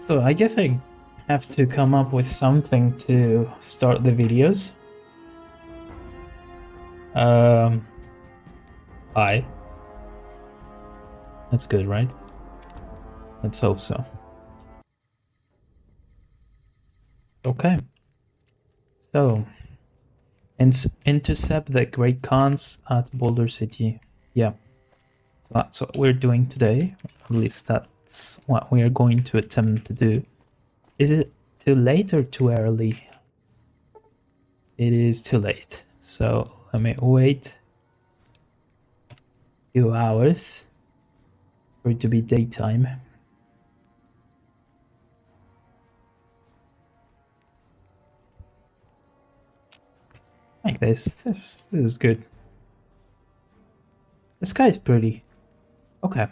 So I guess I have to come up with something to start the videos. Hi. That's good, right? Let's hope so. Okay. So, intercept the great cons at Boulder City. Yeah. So that's what we're doing today. At least that's what we are going to attempt to do. Is it too late or too early? It is too late. So let me wait a few hours for it to be daytime. Like this. This is good. The sky is pretty. Okay.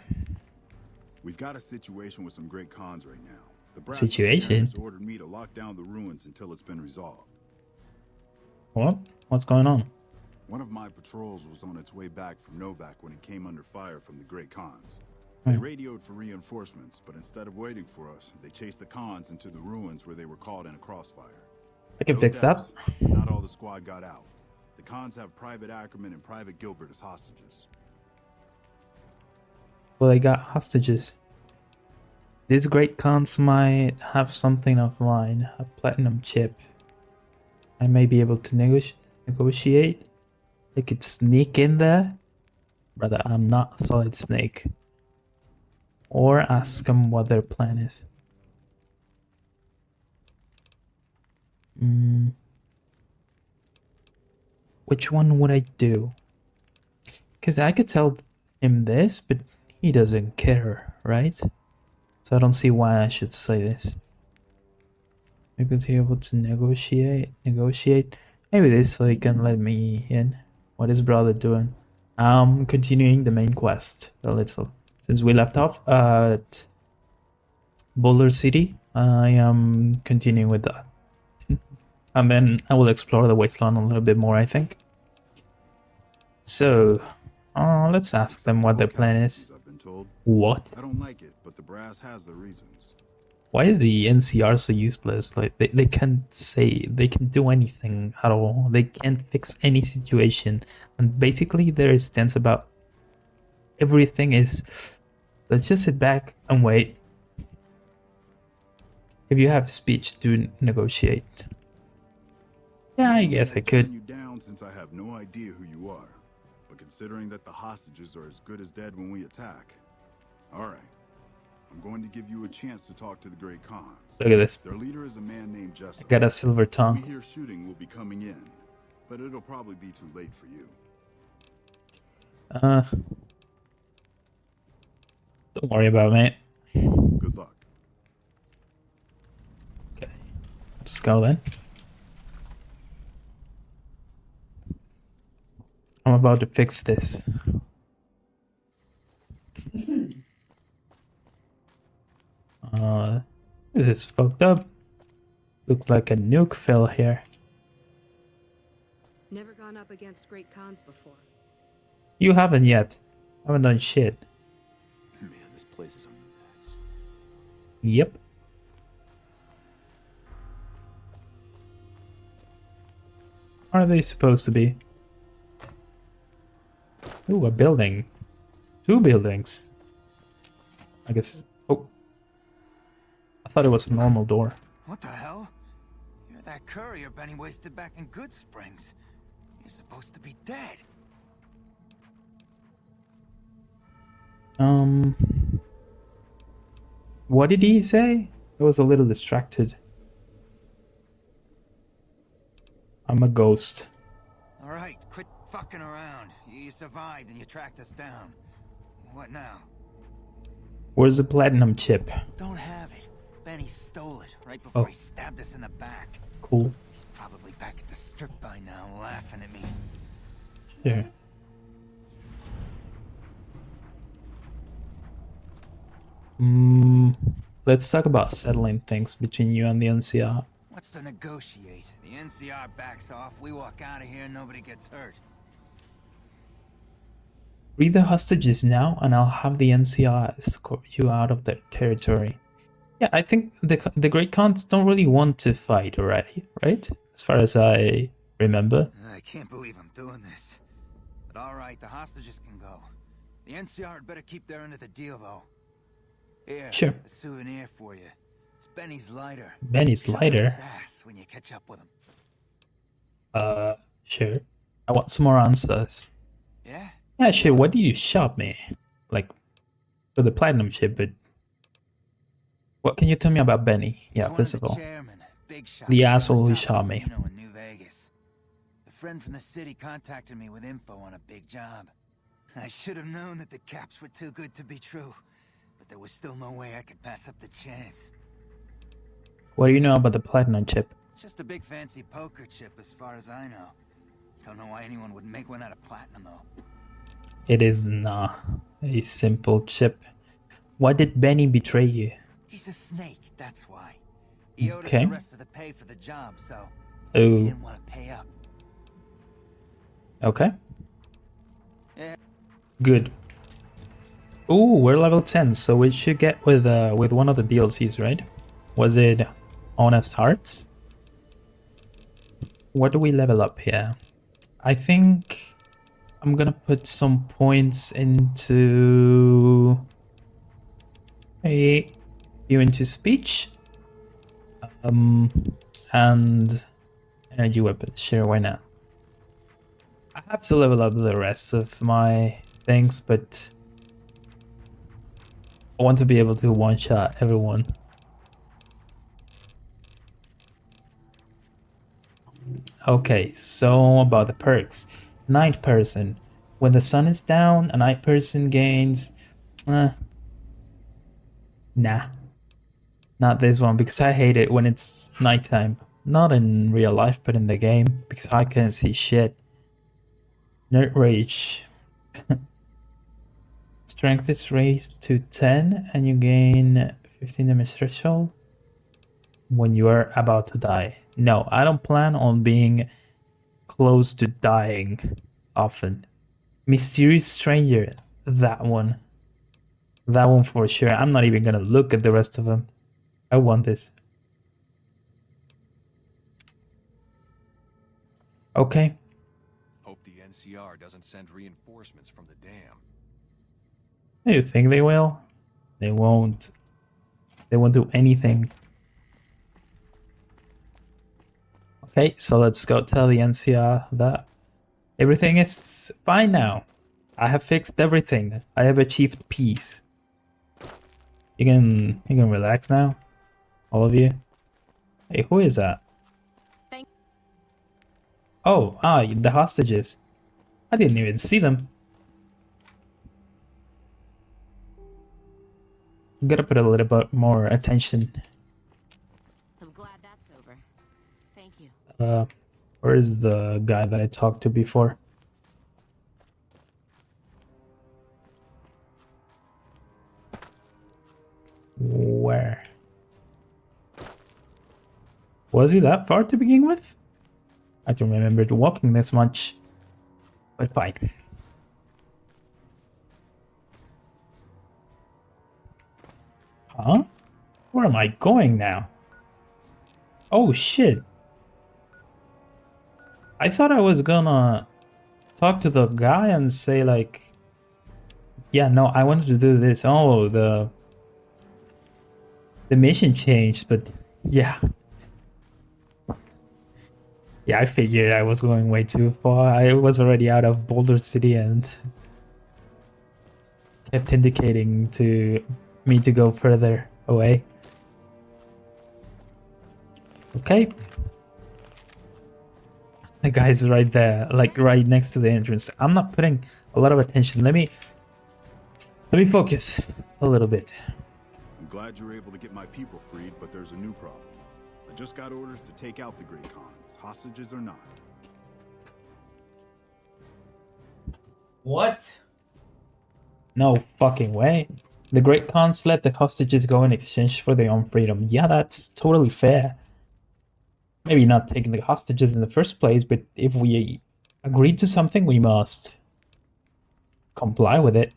We've got a situation with some great cons right now. The brass Situation? has ordered me to lock down the ruins until it's been resolved. What? What's going on? One of my patrols was on its way back from Novac when it came under fire from the great cons. They radioed for reinforcements, but instead of waiting for us, they chased the cons into the ruins where they were caught in a crossfire. I can fix that. Not all the squad got out. The cons have Private Ackerman and Private Gilbert as hostages. So they got hostages. These great cons might have something of mine, a platinum chip. I may be able to negotiate. They could sneak in there. Brother, I'm not Solid Snake. Or ask them what their plan is. Which one would I do? Because I could tell him this, but he doesn't care, right? So I don't see why I should say this. Maybe to be able to negotiate. Maybe this so he can let me in. What is brother doing? I'm continuing the main quest a little. Since we left off at Boulder City, I am continuing with that. And then I will explore the Wasteland a little bit more, I think. So, let's ask them what their plan is. What? I don't like it, but the brass has their reasons. Why is the NCR so useless? Like they can't say, they can do anything at all. They can't fix any situation. And basically their stance about everything is, let's just sit back and wait. If you have speech, do negotiate. Yeah, I guess I could. You down since I have no idea who you are. But considering that the hostages are as good as dead when we attack. Alright. I'm going to give you a chance to talk to the great cons. Look at this. Their leader is a man named Jessup. I got a silver tongue. We hear shooting will be coming in, but it'll probably be too late for you. Don't worry about it, mate. Good luck. Okay. Let's go then. I'm about to fix this. This is fucked up. Looks like a nuke fell here. Never gone up against great cons before. You haven't yet. Haven't done shit. Man, this place is a mess. Yep. What are they supposed to be? Ooh, a building. 2 buildings. I guess. Oh. I thought it was a normal door. What the hell? You're that courier Benny wasted back in Good Springs. You're supposed to be dead. What did he say? I was a little distracted. I'm a ghost. Alright, quit fucking around. You survived and you tracked us down. What now? Where's the platinum chip? Don't have it. Benny stole it right before he stabbed us in the back. Cool. He's probably back at the strip by now, laughing at me. Sure. Let's talk about settling things between you and the NCR. What's to negotiate? The NCR backs off, we walk out of here, nobody gets hurt. Free the hostages now and I'll have the NCR escort you out of their territory. Yeah, I think the Great Khans don't really want to fight already, right? As far as I remember. I can't believe I'm doing this. But alright, the hostages can go. The NCR had better keep their end of the deal, though. Here, Sure. a souvenir for you. It's Benny's lighter. Benny's Show him lighter? his ass when you catch up with him. Sure. I want some more answers. Yeah? Yeah, sure. What do you shop me? Like, for the platinum chip, but what can you tell me about Benny? Yeah, He's first one of all. chairman, big shot The from asshole who top shot me. casino in New Vegas. A friend from the city contacted me with info on a big job. I should have known that the caps were too good to be true, but there was still no way I could pass up the chance. What do you know about the platinum chip? Just a big fancy poker chip as far as I know. Don't know why anyone would make one out of platinum though. It is not a simple chip. Why did Benny betray you? He's a snake, that's why. He owed us Okay. the rest of the pay for the job, so Oh. he didn't want to pay up. Okay. Yeah. Good. Ooh, we're level 10, so we should get with one of the DLCs, right? Was it Honest Hearts? What do we level up here? I think I'm gonna put some points into speech, and energy weapon. Sure, why not? I have to level up the rest of my things, but I want to be able to one-shot everyone. Okay, so about the perks. Night person. When the sun is down, a night person gains... Nah. Not this one, because I hate it when it's nighttime. Not in real life, but in the game, because I can't see shit. Nerd Rage. Strength is raised to 10, and you gain 15 damage threshold when you are about to die. No, I don't plan on being close to dying often. Mysterious Stranger, that one. That one for sure. I'm not even gonna look at the rest of them. I want this. Okay. Hope the NCR doesn't send reinforcements from the dam. You think they will? They won't. They won't do anything. Okay, so let's go tell the NCR that everything is fine now. I have fixed everything. I have achieved peace. You can relax now, all of you. Hey, who is that? Oh, the hostages. I didn't even see them. Gotta put a little bit more attention. I'm glad that's over. Thank you. Where is the guy that I talked to before? Where? Was he that far to begin with? I don't remember walking this much. But fine. Huh? Where am I going now? Oh shit. I thought I was gonna talk to the guy and say like, yeah, no, I wanted to do this. Oh, the mission changed, but yeah. Yeah, I figured I was going way too far. I was already out of Boulder City and kept indicating to me to go further away. Okay. The guy's right there, like right next to the entrance. I'm not putting a lot of attention. Let me focus a little bit. I'm glad you were able to get my people freed, but there's a new problem. I just got orders to take out the Great Khans, hostages or not. What? No fucking way. The Great Khans let the hostages go in exchange for their own freedom. Yeah, that's totally fair. Maybe not taking the hostages in the first place, but if we agreed to something, we must comply with it.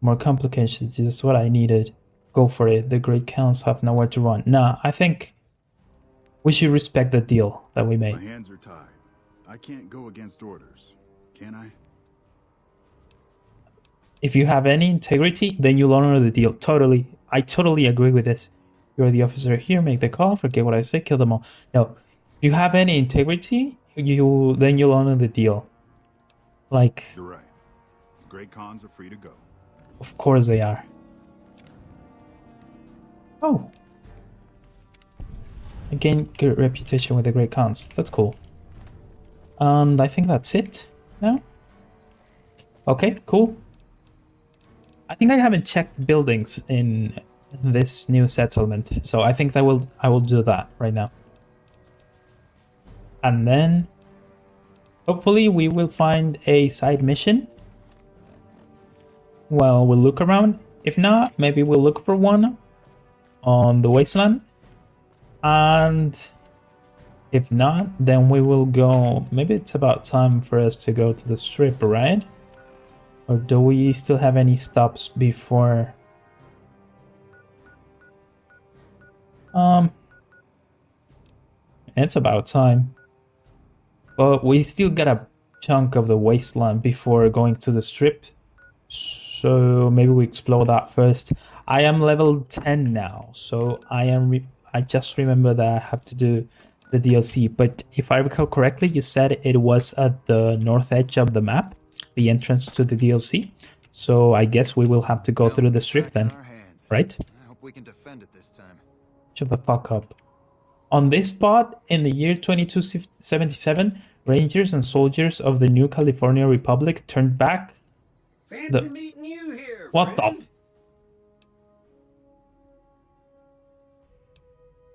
More complications is what I needed. go for it. The great counts have nowhere to run. Nah, I think we should respect the deal that we made. My hands are tied. I can't go against orders, can I? If you have any integrity, then you'll honor the deal. Totally. I totally agree with this. You're the officer here, make the call, forget what I say, kill them all. No. If you have any integrity, then you'll honor the deal. Like, You're right. The Great Khans are free to go. of course they are. Oh. Again, good reputation with the Great Khans. That's cool. And I think that's it now. Okay, cool. I think I haven't checked buildings in this new settlement, so I think I will do that right now. And then hopefully we will find a side mission. Well, we'll look around. If not, maybe we'll look for one on the Wasteland. And if not, then we will go. Maybe it's about time for us to go to the strip, right? Or do we still have any stops before? It's about time. But we still got a chunk of the Wasteland before going to the strip. So maybe we explore that first. I am level 10 now, so I just remember that I have to do the DLC. But if I recall correctly, you said it was at the north edge of the map, the entrance to the DLC. So I guess we will have to go through the strip then, right? I hope we can defend it this time. Shut the fuck up. On this spot, in the year 2277, Rangers and soldiers of the New California Republic turned back. Fancy meeting you here, What friend. the?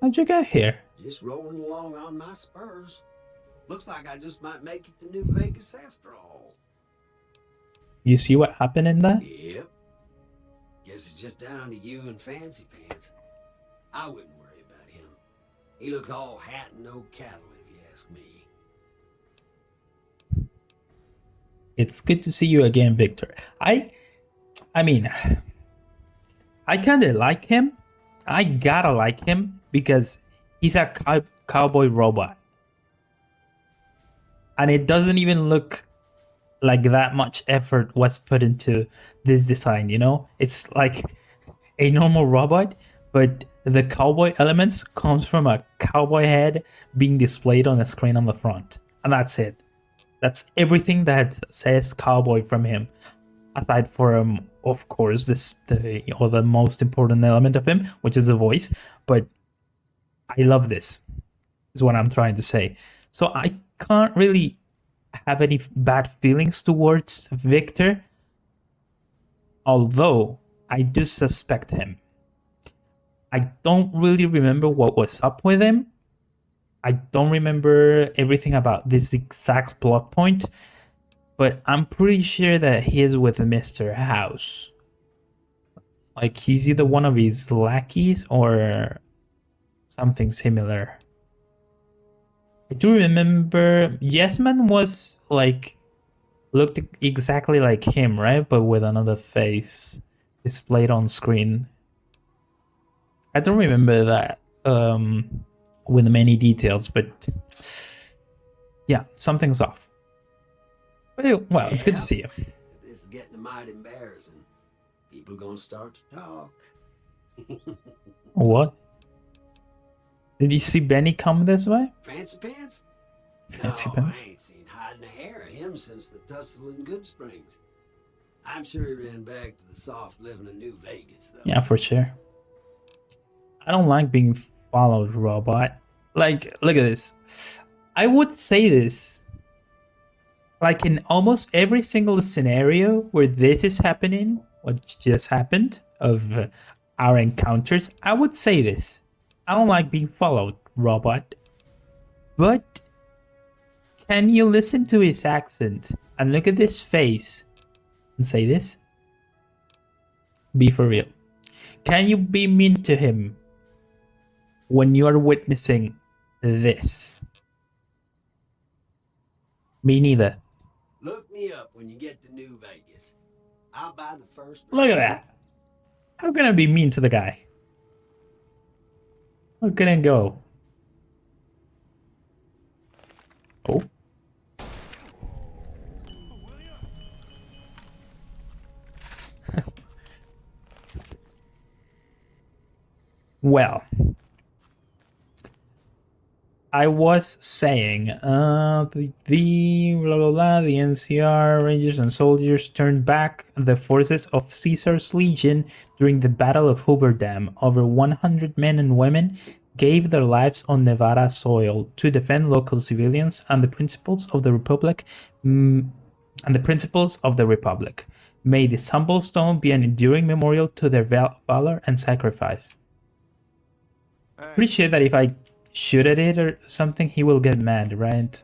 How'd you get here? Just rolling along on my spurs. Looks like I just might make it to New Vegas after all. You see what happened in that? Yep. Guess it's just down to you and Fancy Pants. I wouldn't worry about him. He looks all hat and no cattle, if you ask me. It's good to see you again, Victor. I mean, I kind of like him. I gotta like him because he's a cowboy robot. And it doesn't even look like that much effort was put into this design, you know? It's like a normal robot, but the cowboy elements comes from a cowboy head being displayed on a screen on the front. And that's it. That's everything that says cowboy from him. Aside from, of course, the most important element of him, which is the voice. But I love this, is what I'm trying to say. So I can't really have any bad feelings towards Victor. Although, I do suspect him. I don't really remember what was up with him. I don't remember everything about this exact plot point, but I'm pretty sure that he is with Mr. House. Like, he's either one of his lackeys or something similar. I do remember Yesman was like, looked exactly like him, right? But with another face displayed on screen. I don't remember that with many details, but yeah, something's off. Well, it's good to see you. This is getting mighty embarrassing. People gonna start to talk. What? Did you see Benny come this way? Fancy Pants? Fancy No, Pants? I ain't seen hiding a hair of him since the tussle in Good Springs. I'm sure he ran back to the soft living of New Vegas, though. Yeah, for sure. I don't like being followed, robot. Like, look at this. I would say this. Like, in almost every single scenario where this is happening, what just happened, of our encounters, I would say this. I don't like being followed, robot. But can you listen to his accent and look at this face and say this? Be for real. Can you be mean to him when you are witnessing this? Me neither. Look me up when you get to New Vegas. I'll buy the first. Look at that. How can I be mean to the guy? How can I go? Oh. Well, I was saying, the blah blah blah, the NCR Rangers and soldiers turned back the forces of Caesar's Legion during the Battle of Hoover Dam. Over 100 men and women gave their lives on Nevada soil to defend local civilians and the principles of the Republic. May this humble stone be an enduring memorial to their valor and sacrifice. Pretty sure that if I shoot at it or something, he will get mad, right?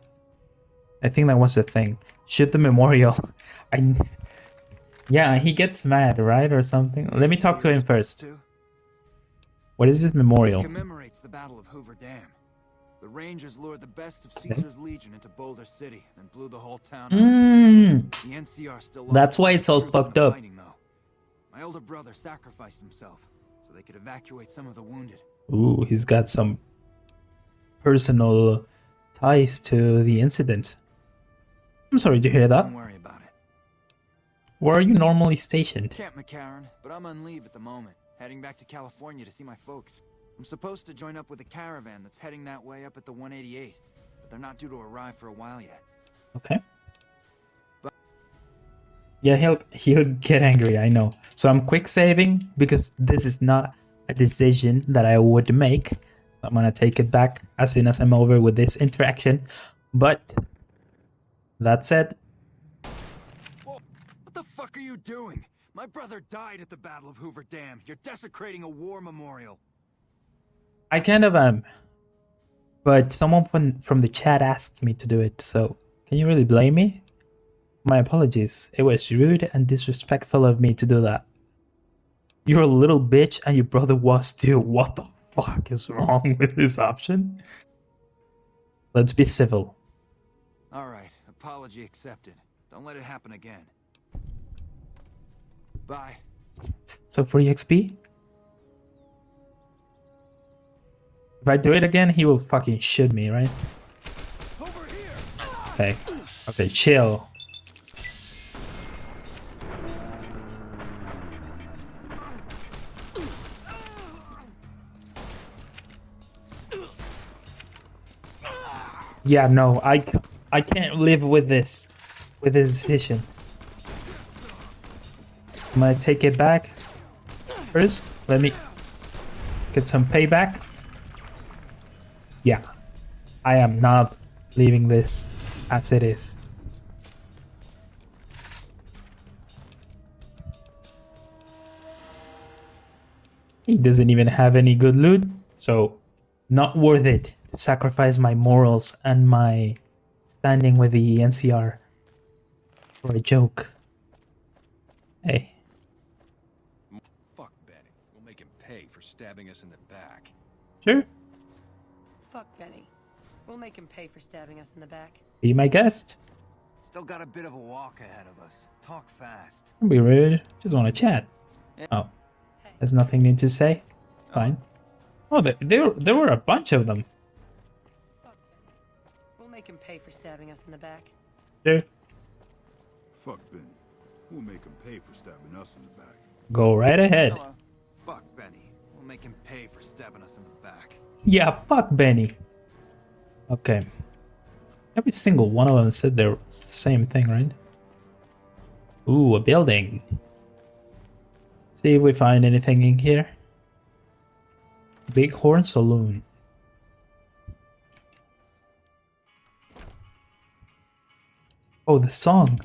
I think that was the thing. Shoot the memorial. Yeah, he gets mad, right? Or something. Let me talk to him first. What is this memorial? It commemorates the Battle of Hoover Dam. The Rangers lured the best of Caesar's Legion into Boulder City and blew the whole town up. The NCR still lost. That's why it's all fucked up. Fighting, though. My older brother sacrificed himself so they could evacuate some of the wounded. Ooh, he's got some personal ties to the incident. I'm sorry to hear that. Don't worry about it. Where are you normally stationed? Camp McCarran, but I'm on leave at the moment, heading back to California to see my folks. I'm supposed to join up with a caravan that's heading that way up at the 188, but they're not due to arrive for a while yet. Okay. Yeah, he'll get angry, I know. So I'm quick saving because this is not a decision that I would make. I'm gonna take it back as soon as I'm over with this interaction. But that said, Whoa, what the fuck are you doing? My brother died at the Battle of Hoover Dam. You're desecrating a war memorial. I kind of am. But someone from the chat asked me to do it, so can you really blame me? My apologies. It was rude and disrespectful of me to do that. You're a little bitch and your brother was too. What the fuck is wrong with this option? Let's be civil. Alright, apology accepted. Don't let it happen again. Bye. So free XP? If I do it again, he will fucking shoot me, right? Over here. Okay. Okay, chill. Yeah, no, I can't live with this decision. I'm gonna take it back. First, let me get some payback. Yeah, I am not leaving this as it is. He doesn't even have any good loot, so not worth it to sacrifice my morals and my standing with the NCR for a joke. Hey. Fuck Benny. We'll make him pay for stabbing us in the back. Sure. Fuck Benny. We'll make him pay for stabbing us in the back. Be my guest. Still got a bit of a walk ahead of us. Talk fast. Don't be rude. Just want to chat. Oh. There's nothing new to say. It's fine. Oh, there were a bunch of them. Fuck Benny. We'll make him pay for stabbing us in the back. Sure. Fuck Benny. We'll make him pay for stabbing us in the back. Go right ahead. Hello. Fuck Benny. We'll make him pay for stabbing us in the back. Yeah, fuck Benny. Okay. Every single one of them said they're the same thing, right? Ooh, a building. See if we find anything in here. Bighorn Saloon. Oh, the song.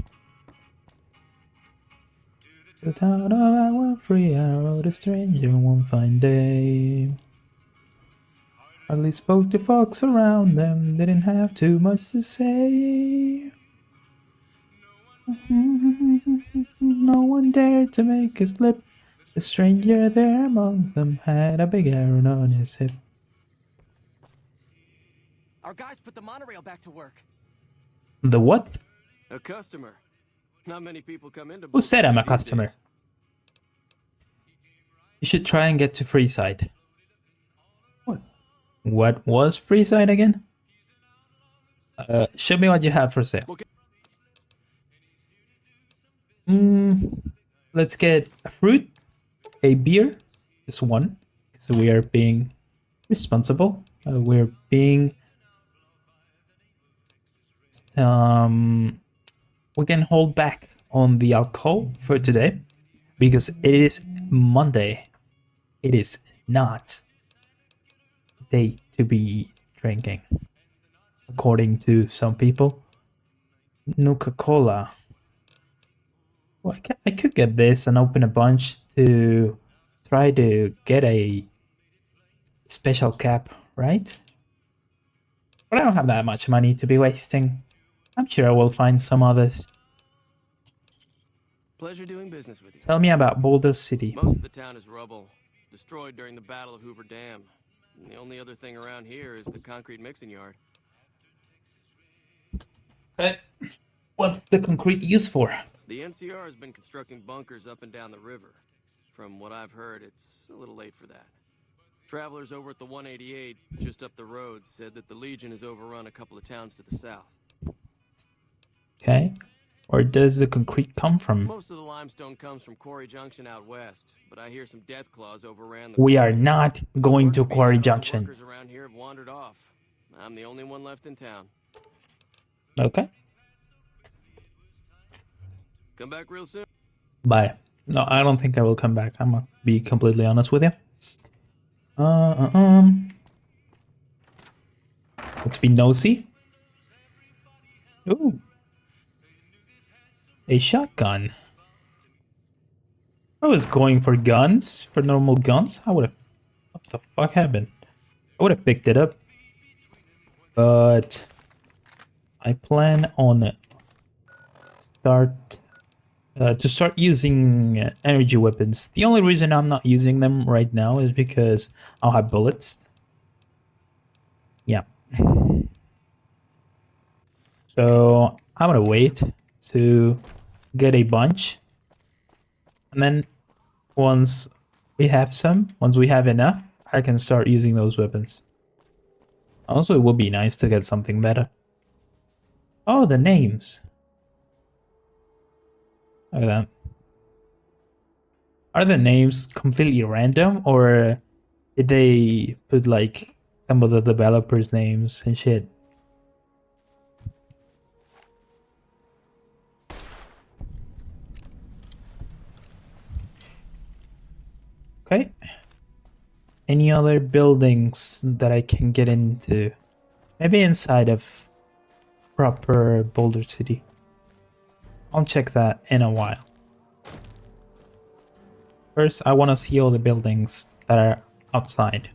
To the town of Agua Fria rode a stranger one fine day. Hardly spoke to folks around them, didn't have too much to say. No one dared to make a slip. The stranger there among them had a big iron on his hip. Our guys put the monorail back to work. The what? A customer. Not many people come into. Who said I'm a Boulder City these customer? days. You should try and get to Freeside. What was Freeside again? Show me what you have for sale. Let's get a fruit, a beer, just one, because we are being responsible. We're being we can hold back on the alcohol for today because it is Monday. It is not day to be drinking, according to some people. Nuka-Cola. Well, I could get this and open a bunch to try to get a special cap, right? But I don't have that much money to be wasting. I'm sure I will find some others. Pleasure doing business with you. Tell me about Boulder City. Most of the town is rubble, destroyed during the Battle of Hoover Dam. And the only other thing around here is the concrete mixing yard. Okay. What's the concrete used for? The NCR has been constructing bunkers up and down the river. From what I've heard, it's a little late for that. Travelers over at the 188, just up the road, said that the Legion has overrun a couple of towns to the south. Okay. Where does the concrete come from? Most of the limestone comes from Quarry Junction out west, but I hear some death claws overran the... We are not going to Quarry Junction. Workers around here have wandered off. I'm the only one left in town. Okay. Come back real soon. Bye. No, I don't think I will come back. I'm gonna be completely honest with you. Let's be nosy. Ooh. A shotgun. I was going for guns, for normal guns. I would have... What the fuck happened? I would have picked it up. But... I plan on... to start using energy weapons. The only reason I'm not using them right now is because I'll have bullets. Yeah. So I'm gonna wait to get a bunch. And then once we have enough, I can start using those weapons. Also, it would be nice to get something better. Oh, the names. Look at that. Are the names completely random, or did they put like some of the developers' names and shit? Okay. Any other buildings that I can get into? Maybe inside of proper Boulder City. I'll check that in a while. First, I want to see all the buildings that are outside.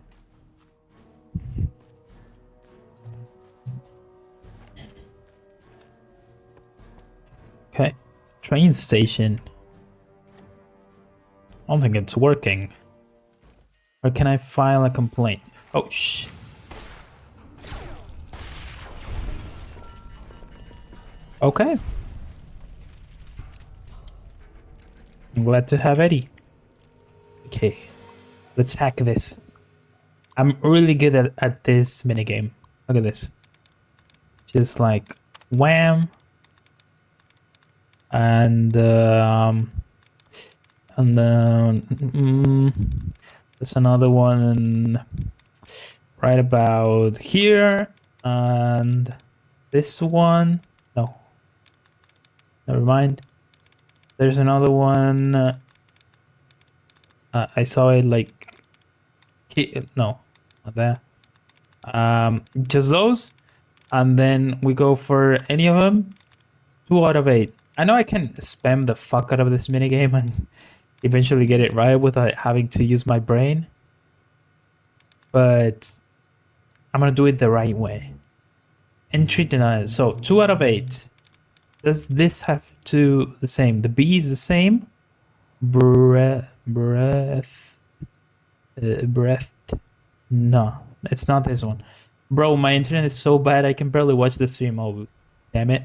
Okay, train station. I don't think it's working. Or can I file a complaint? Oh, shh. Okay. I'm glad to have Eddie. Okay, let's hack this. I'm really good at this minigame. Look at this. Just like wham. And then there's another one right about here, and this one. No, never mind. There's another one. I saw it like... No, not there. Just those. And then we go for any of them. 2 out of 8. I know I can spam the fuck out of this minigame and eventually get it right without having to use my brain. But I'm gonna do it the right way. Entry denied. So 2 out of 8. Does this have to the same? The B is the same. Breath. No, it's not this one. Bro, my internet is so bad I can barely watch the stream. Oh, damn it.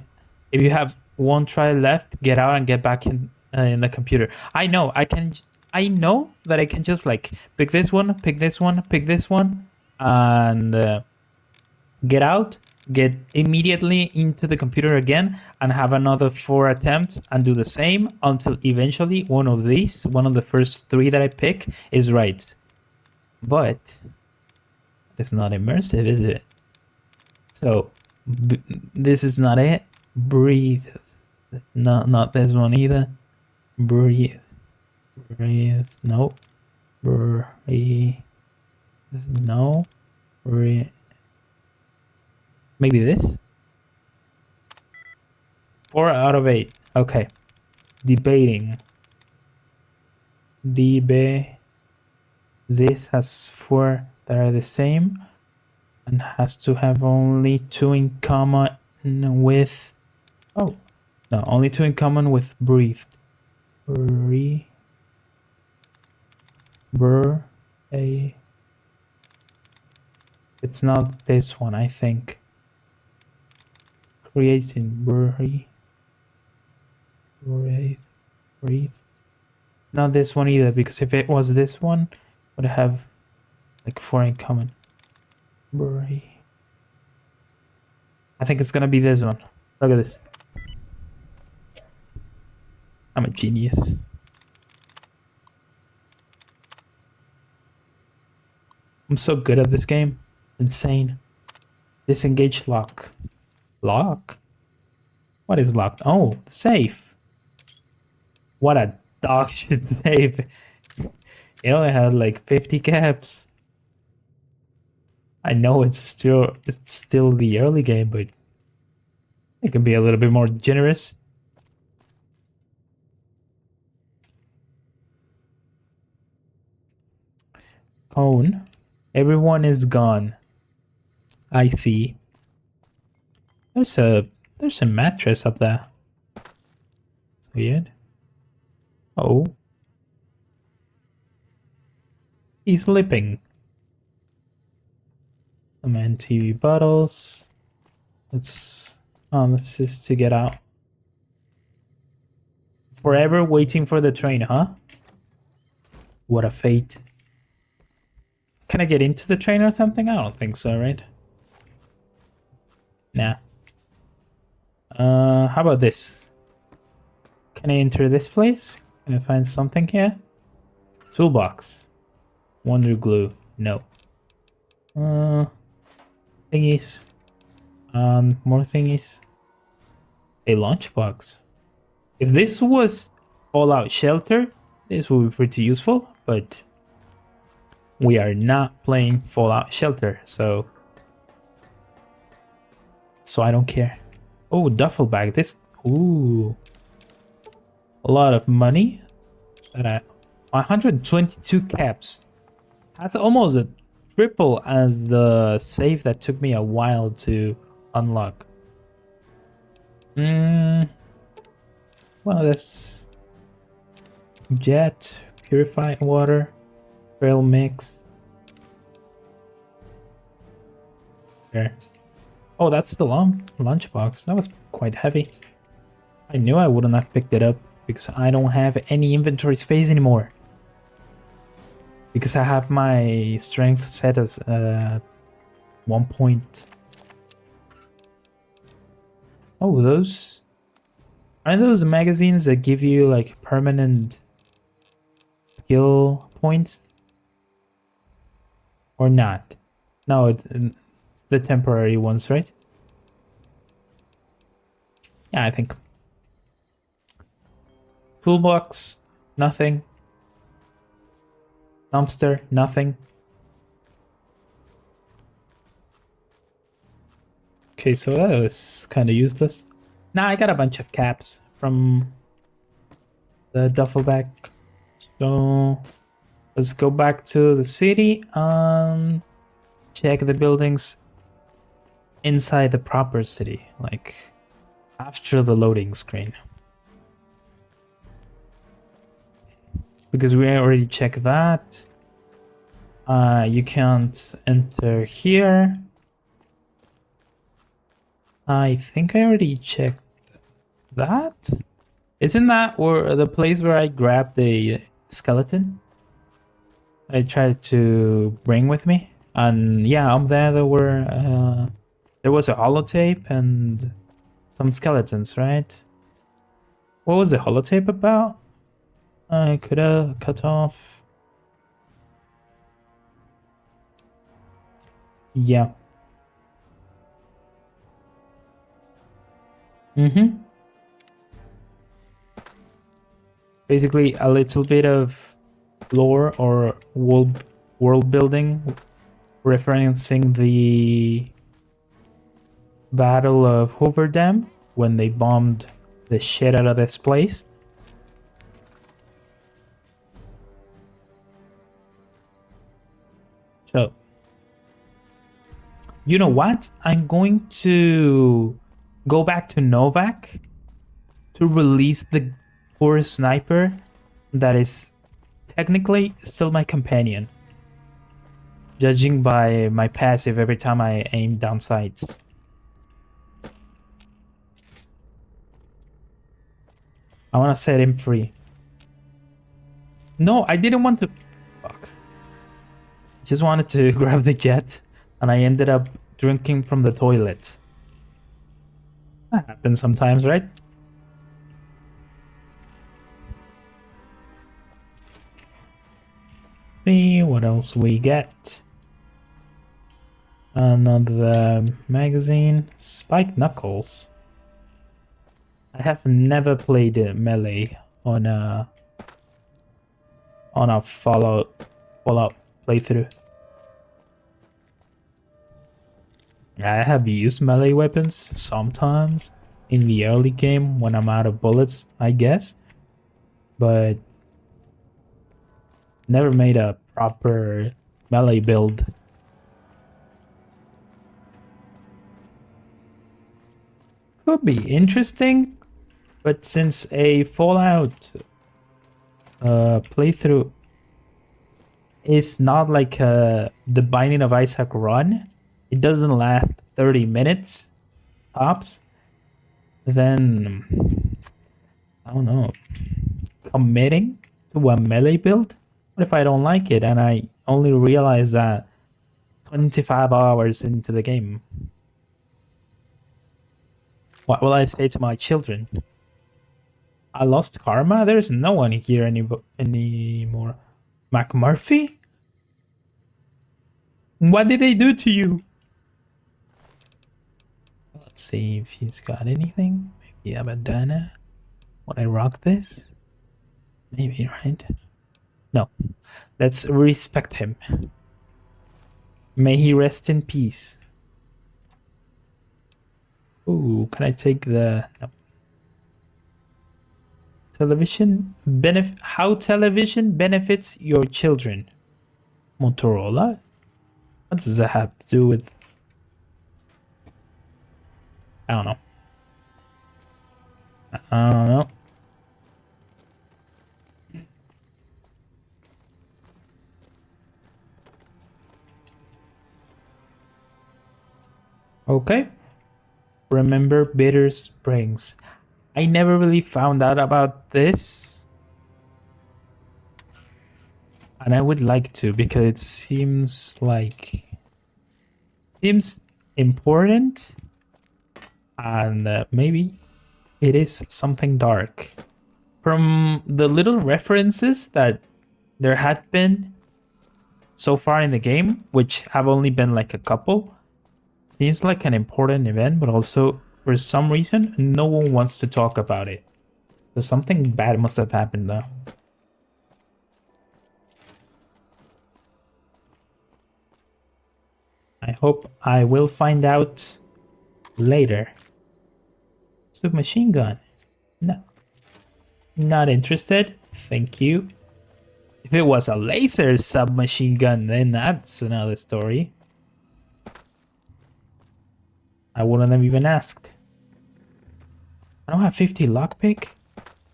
If you have one try left, get out and get back in the computer. I know, I can I know that I can just like pick this one, pick this one, pick this one, and get out, get immediately into the computer again, and have another 4 attempts and do the same until eventually one of the first 3 that I pick is right. But it's not immersive, is it? So this is not it. Breathe. Not this one either. Breathe. No. Breathe. No. Breathe. Maybe this? 4 out of 8. Okay. Debating. This has 4 that are the same and has to have only 2 in common with... Oh. No, only 2 in common with breathed. It's not this one, I think. Creating breathe. Not this one either, because if it was this one, it would have like 4 in common. Breathe. I think it's gonna be this one. Look at this. I'm a genius. I'm so good at this game. Insane. Disengage lock. Lock? What is locked? Oh, the safe. What a dog shit safe. It only had like 50 caps. I know it's still the early game, but it can be a little bit more generous. Cone. Everyone is gone. I see. There's a mattress up there. It's weird. Oh. He's sleeping. Some TV bottles. This is to get out. Forever waiting for the train, huh? What a fate. Can I get into the train or something? I don't think so, right? Nah. How about this? Can I enter this place? Can I find something here? Toolbox. Wonder glue. No. Thingies. More thingies. A lunchbox. If this was Fallout Shelter, this would be pretty useful, but we are not playing Fallout Shelter, so I don't care. Oh, duffel bag. This, ooh, a lot of money. 122 caps. That's almost a triple as the save that took me a while to unlock. Well, that's jet, purified water, trail mix. There. Oh, that's the lunchbox. That was quite heavy. I knew I wouldn't have picked it up because I don't have any inventory space anymore. Because I have my strength set as 1 point. Oh, those... Aren't those magazines that give you like permanent skill points? Or not? No, it's the temporary ones, right? Yeah, I think. Toolbox, nothing. Dumpster, nothing. Okay, so that was kind of useless. Nah, I got a bunch of caps from the duffel bag. So let's go back to the city and check the buildings inside the proper city, like after the loading screen. Because we already checked that. You can't enter here. I think I already checked that. Isn't that or the place where I grabbed the skeleton I tried to bring with me. And yeah, up there there was a holotape and some skeletons, right? What was the holotape about? I could have cut off. Yeah. Basically, a little bit of lore or world building, referencing the Battle of Hoover Dam when they bombed the shit out of this place. So, you know what? I'm going to go back to Novac to release the poor sniper that is technically still my companion, judging by my passive every time I aim down sights. I want to set him free. No, I didn't want to... Fuck. I just wanted to grab the jet, and I ended up drinking from the toilet. That happens sometimes, right? See what else we get. Another magazine. Spike Knuckles. I have never played Melee on a Fallout playthrough. I have used melee weapons sometimes in the early game when I'm out of bullets, I guess, but never made a proper melee build. Could be interesting, but since a Fallout playthrough is not like the Binding of Isaac run, it doesn't last 30 minutes tops, then I don't know, committing to a melee build? What if I don't like it and I only realize that 25 hours into the game? What will I say to my children? I lost karma? There's no one here anymore. McMurphy? What did they do to you? Let's see if he's got anything. Maybe a bandana. Would I rock this? Maybe, right? No. Let's respect him. May he rest in peace. Ooh, can I take the... No. How television benefits your children. Motorola? What does that have to do with... I don't know. I don't know. Okay. Remember Bitter Springs. I never really found out about this. And I would like to, because it seems like... seems important. And maybe it is something dark. From the little references that there had been so far in the game, which have only been like a couple, seems like an important event, but also for some reason no one wants to talk about it. So something bad must have happened though. I hope I will find out later. Submachine gun. No. Not interested. Thank you. If it was a laser submachine gun, then that's another story. I wouldn't have even asked. I don't have 50 lockpick.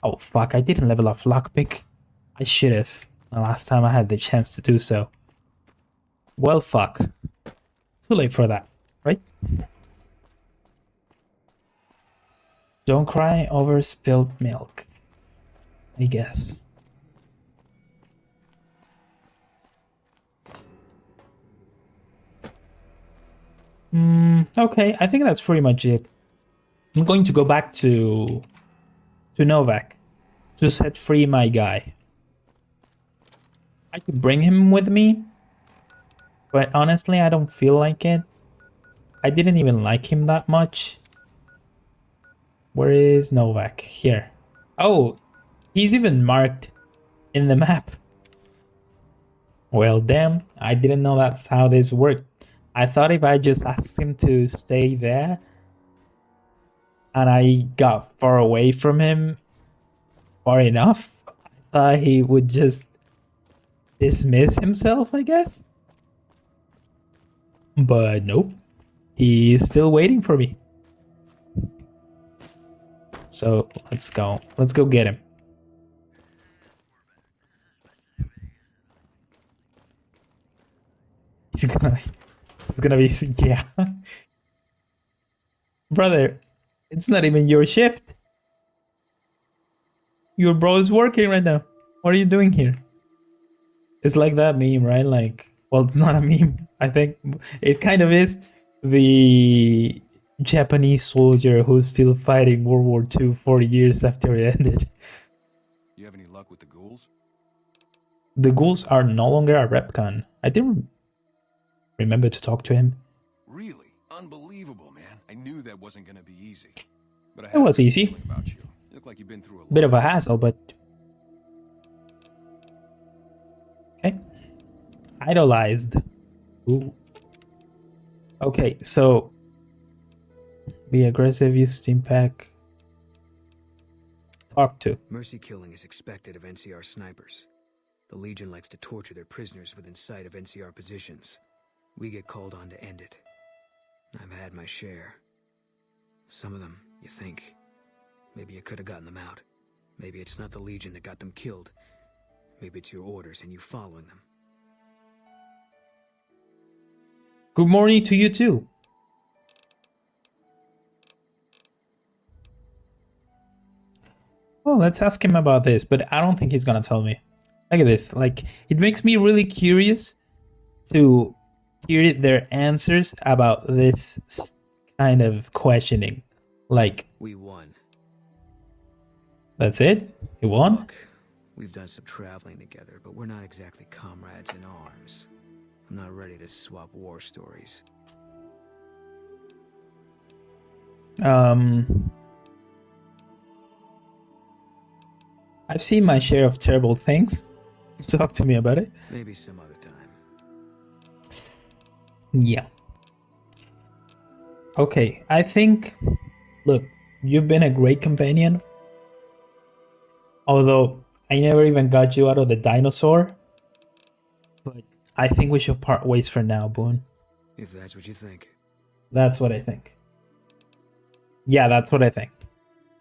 Oh fuck, I didn't level up lockpick. I should have. The last time I had the chance to do so. Well fuck. Too late for that, right? Don't cry over spilled milk, I guess. Okay, I think that's pretty much it. I'm going to go back to Novac to set free my guy. I could bring him with me, but honestly, I don't feel like it. I didn't even like him that much. Where is Novac? Here. Oh, he's even marked in the map. Well, damn, I didn't know that's how this worked. I thought if I just asked him to stay there and I got far away from him far enough, I thought he would just dismiss himself, I guess. But nope, he's still waiting for me. So let's go. Let's go get him. He's gonna be, yeah. Brother, it's not even your shift. Your bro is working right now. What are you doing here? It's like that meme, right? Like, well, it's not a meme. I think it kind of is. The Japanese soldier who's still fighting World War II 40 years after it ended. You have any luck with the ghouls? The ghouls are no longer a REPCONN. I didn't remember to talk to him. Really? Unbelievable, man. I knew that wasn't gonna be easy. But I It was easy. About you. You look like you've been through a lot. Bit of a hassle, but... Okay. Idolized. Ooh. Okay, so... Be aggressive, use steam pack. Talk to. Mercy killing is expected of NCR snipers. The Legion likes to torture their prisoners within sight of NCR positions. We get called on to end it. I've had my share. Some of them, you think. Maybe you could have gotten them out. Maybe it's not the Legion that got them killed. Maybe it's your orders and you following them. Good morning to you too. Oh, let's ask him about this, but I don't think he's gonna tell me. Look at this. Like, it makes me really curious to hear their answers about this kind of questioning. Like, we won. That's it? You won? Look, we've done some traveling together, but we're not exactly comrades in arms. I'm not ready to swap war stories. I've seen my share of terrible things. Talk to me about it. Maybe some other time. Yeah. Okay, I think... Look, you've been a great companion. Although, I never even got you out of the dinosaur. But I think we should part ways for now, Boone. If that's what you think. That's what I think. Yeah, that's what I think.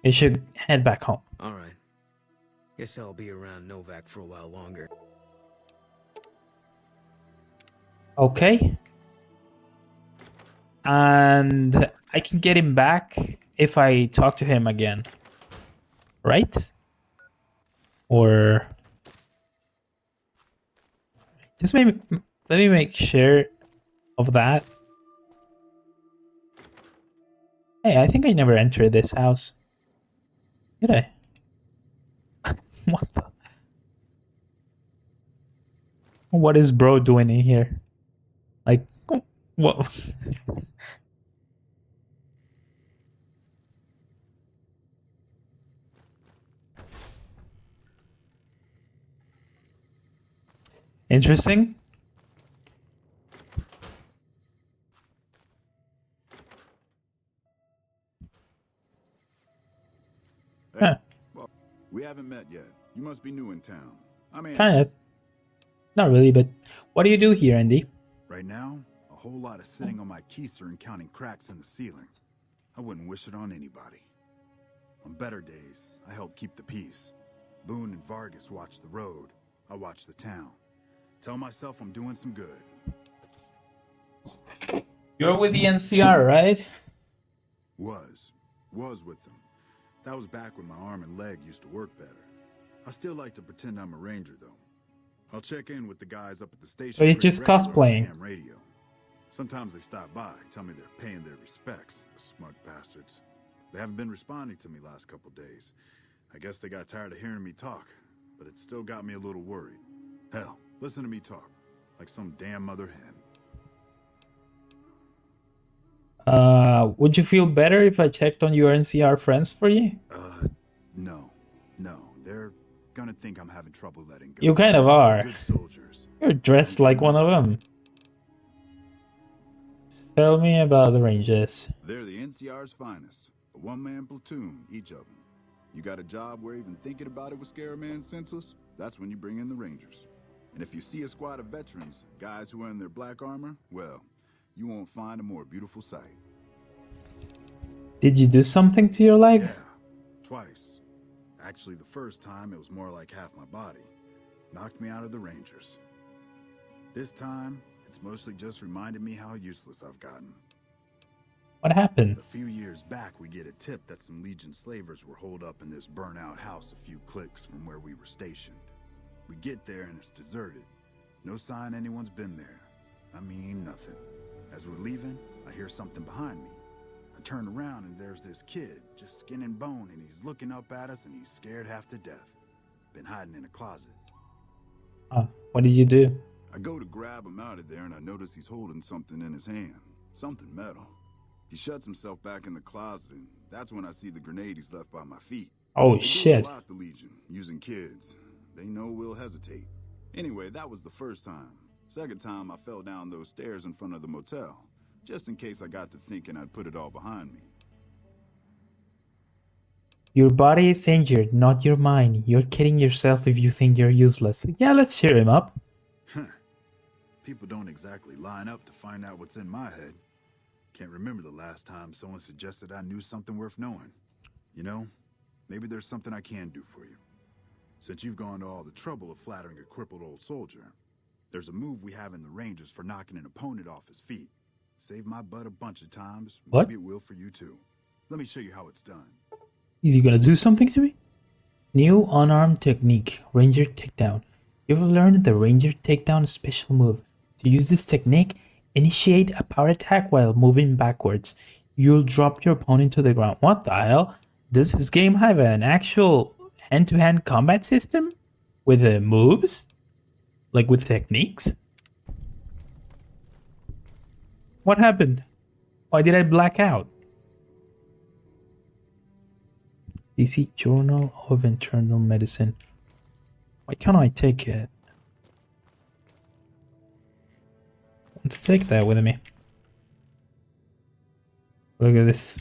We should head back home. Alright. Guess I'll be around Novac for a while longer. Okay. And I can get him back if I talk to him again. Right? Or... Just maybe... Let me make sure of that. Hey, I think I never entered this house. Did I? What the? What is bro doing in here? Like, what? Interesting. Hey, Huh. well, we haven't met yet. You must be new in town. I mean, Kind of. Not really, but what do you do here, Andy? right now, a whole lot of sitting on my keister and counting cracks in the ceiling. I wouldn't wish it on anybody. On better days, I help keep the peace. Boone and Vargas watch the road. I watch the town. Tell myself I'm doing some good. You're with the NCR, right? Was with them. That was back when my arm and leg used to work better. I still like to pretend I'm a ranger, though. I'll check in with the guys up at the station. So he's pretty just regular on cosplaying. ham radio. Sometimes they stop by, tell me they're paying their respects, the smug bastards. They haven't been responding to me last couple days. I guess they got tired of hearing me talk, but it still got me a little worried. Hell, listen to me talk, like some damn mother hen. Would you feel better if I checked on your NCR friends for you? No. They're gonna think I'm having trouble letting go. You kind of are. Good soldiers. You're dressed like one of them. Tell me about the Rangers. They're the NCR's finest. A one-man platoon, each of them. You got a job where even thinking about it would scare a man senseless? That's when you bring in the Rangers. And if you see a squad of veterans, guys who are in their black armor, well, you won't find a more beautiful sight. Did you do something to your leg? Yeah, twice. Actually, the first time it was more like half my body. Knocked me out of the Rangers. This time, it's mostly just reminded me how useless I've gotten. What happened? A few years back, we get a tip that some Legion slavers were holed up in this burnt-out house a few clicks from where we were stationed. We get there and it's deserted. No sign anyone's been there. I mean, nothing. As we're leaving, I hear something behind me. I turn around and there's this kid, just skin and bone, and he's looking up at us and he's scared half to death. Been hiding in a closet. What did you do? I go to grab him out of there and I notice he's holding something in his hand. Something metal. He shuts himself back in the closet and that's when I see the grenade he's left by my feet. Oh, They shit. do a lot, the Legion, using kids. They know we'll hesitate. Anyway, that was the first time. Second time, I fell down those stairs in front of the motel, just in case I got to thinking I'd put it all behind me. Your body is injured, not your mind. You're kidding yourself if you think you're useless. Yeah, let's cheer him up. People don't exactly line up to find out what's in my head. Can't remember the last time someone suggested I knew something worth knowing. You know, maybe there's something I can do for you. Since you've gone to all the trouble of flattering a crippled old soldier, there's a move we have in the Rangers for knocking an opponent off his feet. Saved my butt a bunch of times. What? Maybe it will for you too. Let me show you how it's done. Is he gonna do something to me? New unarmed technique, Ranger Takedown. You've learned the Ranger Takedown special move. To use this technique, initiate a power attack while moving backwards. You'll drop your opponent to the ground. What the hell? Does this game have an actual hand-to-hand combat system? With moves? Like with techniques? What happened? Why did I black out? DC Journal of Internal Medicine. Why can't I take it? I want to take that with me. Look at this.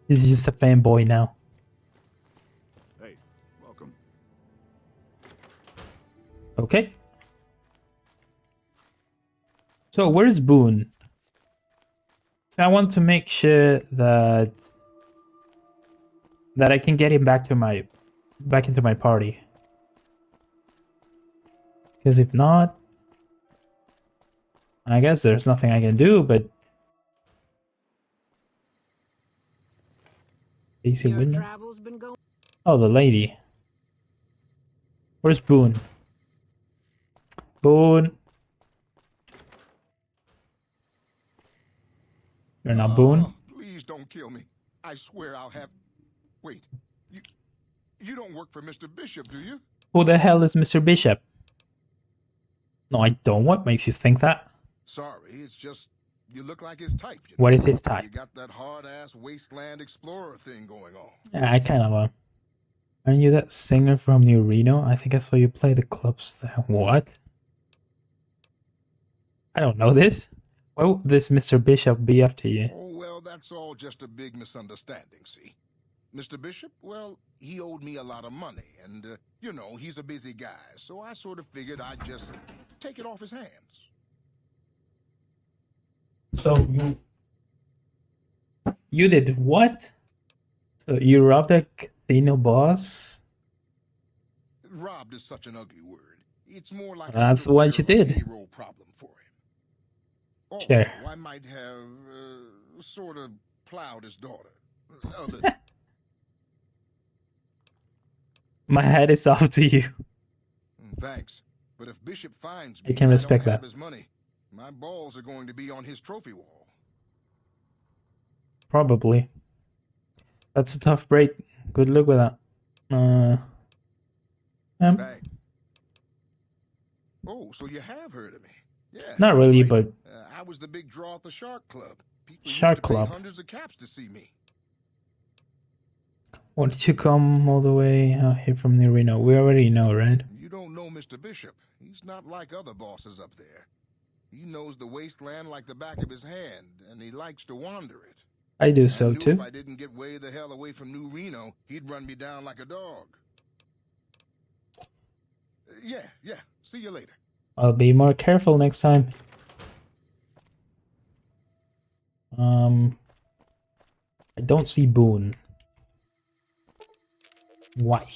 This is just a fanboy now. Hey, welcome. Okay. So where's Boone? So I want to make sure that I can get him back into my party. Because if not, I guess there's nothing I can do, but AC window. Oh, the lady. Where's Boone? Boone. You're not Boone? Please don't kill me. I swear I'll have... Wait. You don't work for Mr. Bishop, do you? Who the hell is Mr. Bishop? No, I don't. What makes you think that? Sorry, it's just... You look like his type. You know? What is his type? You got that hard-ass wasteland explorer thing going on. Yeah, I kind of am. Aren't you that singer from New Reno? I think I saw you play the clubs there. What? I don't know this. Why would this Mr. Bishop be after you? Oh, well, that's all just a big misunderstanding, see? Mr. Bishop, well, he owed me a lot of money, and, you know, he's a busy guy, so I sort of figured I'd just take it off his hands. So you did what? So you robbed a casino boss? Robbed is such an ugly word. It's more like That's what you did. payroll problem for him. Also, Sure. I might have sort of plowed his daughter. My head is off to you. Thanks, but if Bishop finds I me, can respect I don't that. have his money. My balls are going to be on his trophy wall. Probably. That's a tough break. Good luck with that. Bang. Oh, so you have heard of me? Yeah, Not that's really, right. but I was the big draw at the Shark Club. People Shark used to pay Club. hundreds of caps to see me. why did you come all the way out here from New Reno? We already know, right? You don't know Mr. Bishop. He's not like other bosses up there. He knows the wasteland like the back of his hand, and he likes to wander it. I do I so knew too. if I didn't get way the hell away from New Reno, he'd run me down like a dog. Yeah. See you later. I'll be more careful next time. I don't see Boone. Why?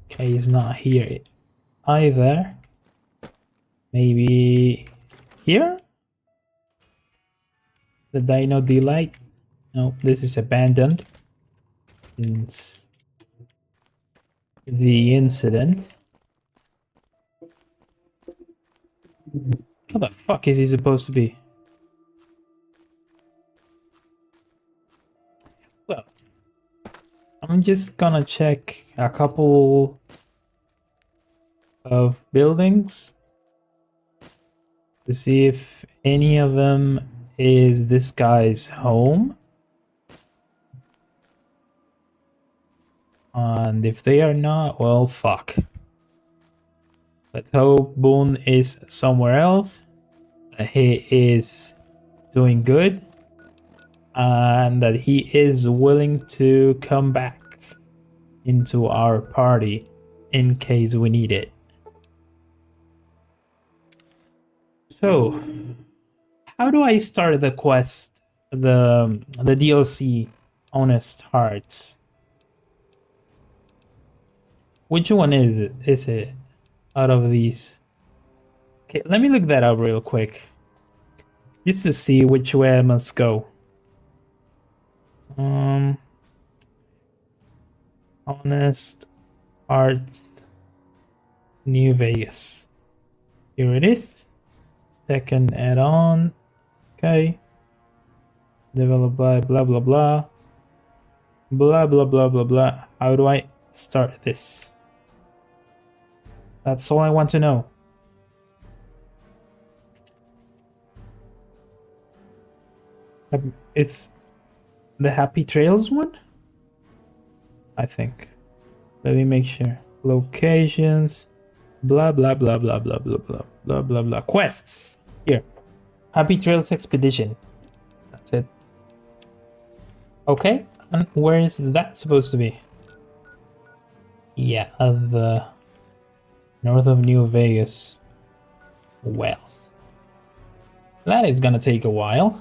Okay, he's not here either. Maybe here? The Dino Delight? No, this is abandoned. Since the incident. How the fuck is he supposed to be? Well, I'm just gonna check a couple of buildings to see if any of them is this guy's home. And if they are not, well, fuck. Let's hope Boone is somewhere else, that he is doing good, and that he is willing to come back into our party in case we need it. So, how do I start the quest, the DLC, Honest Hearts? Which one is it out of these? Okay, let me look that up real quick, just to see which way I must go. Honest Arts, New Vegas. Here it is. Second add-on. Okay. Developed by blah blah blah. Blah blah blah blah blah. How do I start this? That's all I want to know. It's the Happy Trails one? I think. Let me make sure. Locations. Blah blah blah blah blah blah blah blah blah blah. Quests. Here. Happy Trails Expedition. That's it. Okay. And where is that supposed to be? Yeah, the north of New Vegas. Well, that is gonna take a while.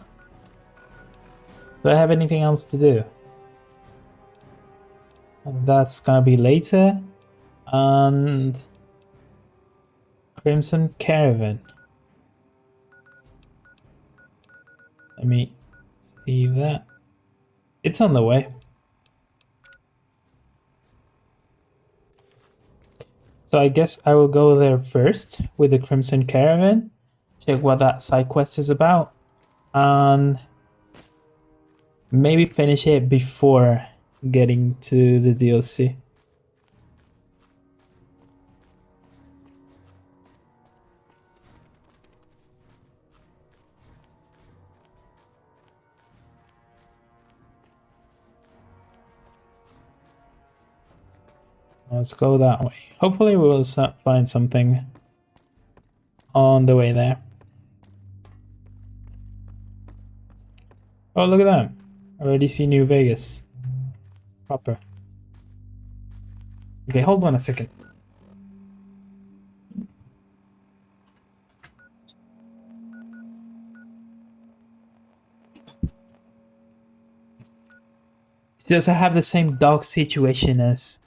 Do I have anything else to do? That's gonna be later. And Crimson Caravan. Let me see that. It's on the way. So I guess I will go there first with the Crimson Caravan, check what that side quest is about, and maybe finish it before getting to the DLC. Let's go that way. Hopefully we will find something on the way there. Oh, look at that. I already see New Vegas. Proper. Okay, hold on a second. Just I have the same dog situation as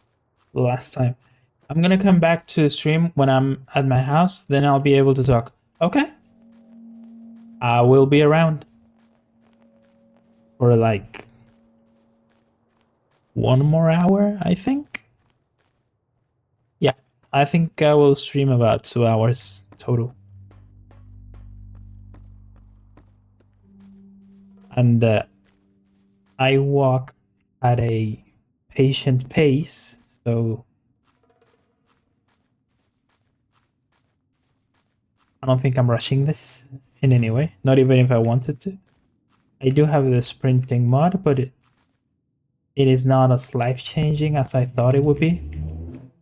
last time. I'm gonna come back to stream when I'm at my house, then I'll be able to talk. Okay? I will be around for like 1 more hour, I think. Yeah, I think I will stream about 2 hours total. And I walk at a patient pace, so I don't think I'm rushing this in any way, not even if I wanted to. I do have the sprinting mod, but it is not as life-changing as I thought it would be.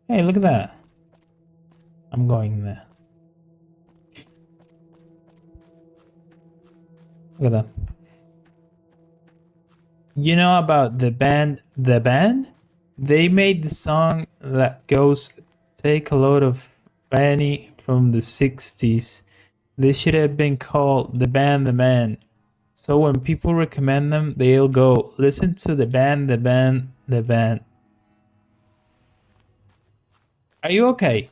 Hey, look at that. I'm going there. Look at that. You know about the band? The band? They made the song that goes, "Take a load of Benny" from the 60s. They should have been called The Band, The Man. So when people recommend them, they'll go, "Listen to the band, the band, the band." Are you okay?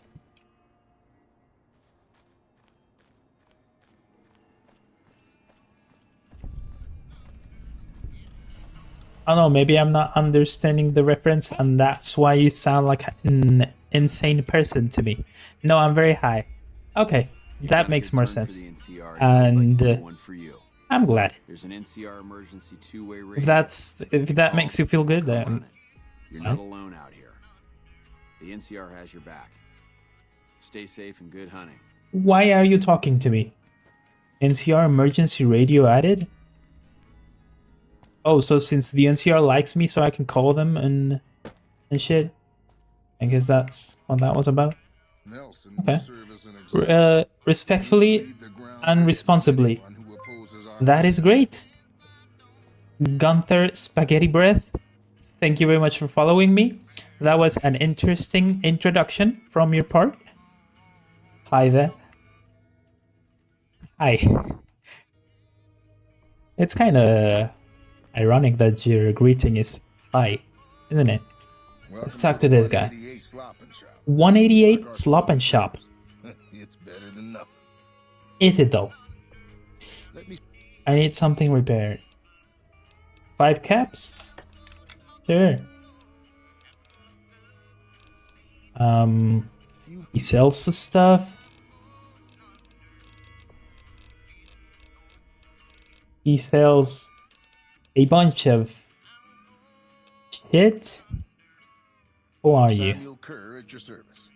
I don't know, maybe I'm not understanding the reference and that's why you sound like an insane person to me. No, I'm very high. Okay, that makes more sense. And I'm glad. There's an NCR emergency two-way radio. If that makes you feel good, then you're not alone out here. The NCR has your back. Stay safe and good hunting. Why are you talking to me? NCR emergency radio added? Oh, so since the NCR likes me, so I can call them and shit? I guess that's what that was about. Okay. Respectfully and responsibly. That is great. Gunther Spaghetti Breath, thank you very much for following me. That was an interesting introduction from your part. Hi there. Hi. It's kind of ironic that your greeting is hi, isn't it? Let's talk to this guy. 188 Slop and Shop. It's better than nothing. Is it though? I need something repaired. 5 caps? Sure. He sells some stuff. He sells a bunch of shit. Who are you? Samuel Kerr at your service.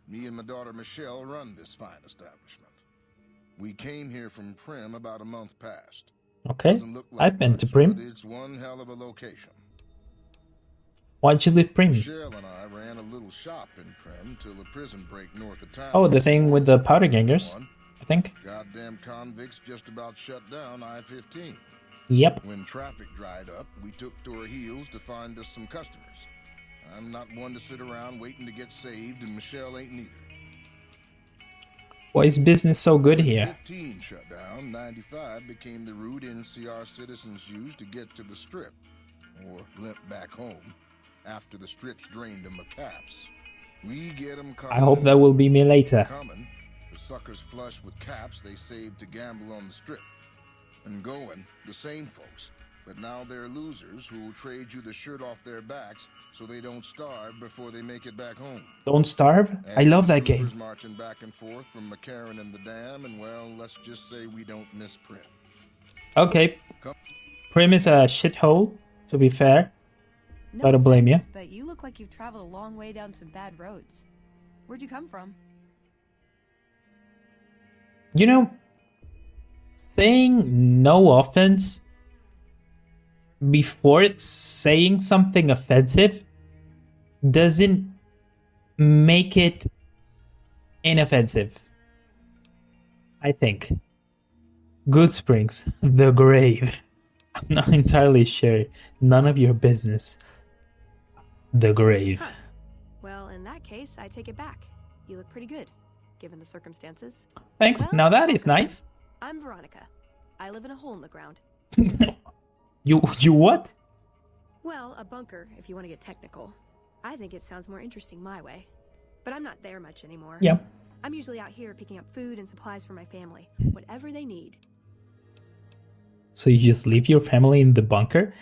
Me and my daughter Michelle run this fine establishment. We came here from Prim about a month past. Okay, I've been to Prim. It's one hell of a location. Why'd you leave Prim? Michelle and I ran a little shop in Prim till a prison break north of town. Oh, the thing with the powder gangers, I think. Goddamn convicts just about shut down I-15. Yep. When traffic dried up, we took to our heels to find us some customers. I'm not one to sit around waiting to get saved, and Michelle ain't neither. Why is business so good here? 15 shut down, 95 became the route NCR citizens used to get to the Strip, or limp back home, after the Strip's drained them of caps. We get them coming. I hope that will be me later. Coming, the suckers flush with caps they saved to gamble on the Strip. And going, the same folks, but now they're losers who will trade you the shirt off their backs so they don't starve before they make it back home. Don't starve? I love that game. Marching back and forth from McCarran and the dam, and well, let's just say we don't miss Prim. Okay. Prim is a shithole, to be fair. No I don't blame you. But you look like you've traveled a long way down some bad roads. Where'd you come from? You know, saying no offense before saying something offensive doesn't make it inoffensive. I think. Good Springs, the grave. I'm not entirely sure. None of your business. The grave. Huh. Well, in that case, I take it back. You look pretty good, given the circumstances. Thanks. Well, now that is nice. I'm Veronica. I live in a hole in the ground. You what? Well, a bunker, if you want to get technical. I think it sounds more interesting my way. But I'm not there much anymore. Yep. I'm usually out here picking up food and supplies for my family. Whatever they need. So you just leave your family in the bunker?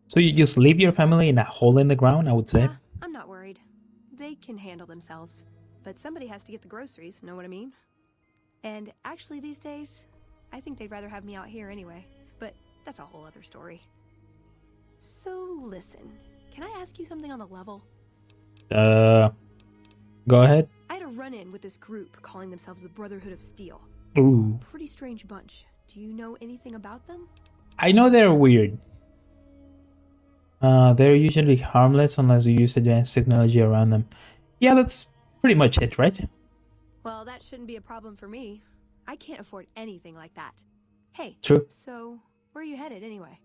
So you just leave your family in a hole in the ground, I would say? I'm not worried. They can handle themselves. but somebody has to get the groceries, know what I mean? And actually these days, I think they'd rather have me out here anyway, but that's a whole other story. So listen, can I ask you something on the level? Go ahead. I had a run-in with this group calling themselves the Brotherhood of Steel. Ooh. Pretty strange bunch. Do you know anything about them? I know they're weird. They're usually harmless unless you use advanced technology around them. Yeah, that's pretty much it, right? Well, that shouldn't be a problem for me. I can't afford anything like that. Hey, True. so where are you headed anyway?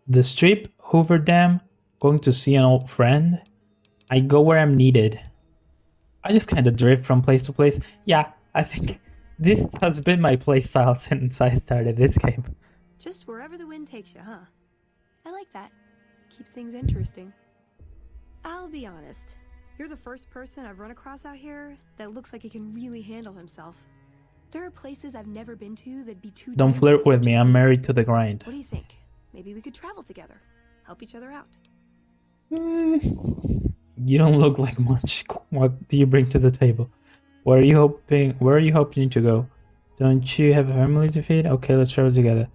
The Strip, Hoover Dam, going to see an old friend. I go where I'm needed. I just kind of drift from place to place. Yeah, I think this has been my playstyle since I started this game. Just wherever the wind takes you, huh? I like that. Keeps things interesting. I'll be honest. You're the first person I've run across out here that looks like he can really handle himself. There are places I've never been to that'd be too Don't dangerous flirt for with me, just I'm married to the grind. What do you think? Maybe we could travel together. Help each other out. You don't look like much. What do you bring to the table? Where are you hoping to go? Don't you have a family to feed? Okay, let's travel together.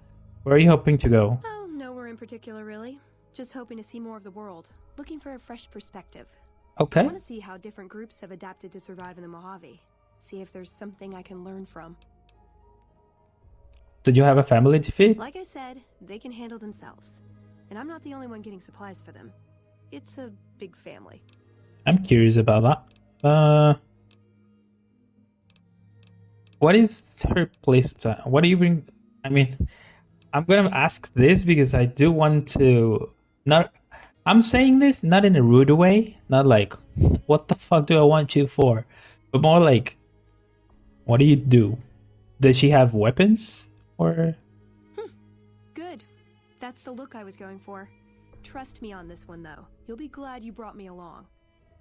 Where are you hoping to go? Oh, nowhere in particular, really. Just hoping to see more of the world. Looking for a fresh perspective. I Okay. want to see how different groups have adapted to survive in the Mojave. See if there's something I can learn from. Did you have a family to feed? Like I said, they can handle themselves. And I'm not the only one getting supplies for them. It's a big family. I'm curious about that. What is her place? What do you bring? I mean, I'm gonna ask this because I do want to. Not. I'm saying this not in a rude way. Not like, what the fuck do I want you for? But more like, what do you do? Does she have weapons? Or Good. That's the look I was going for. Trust me on this one, though. You'll be glad you brought me along.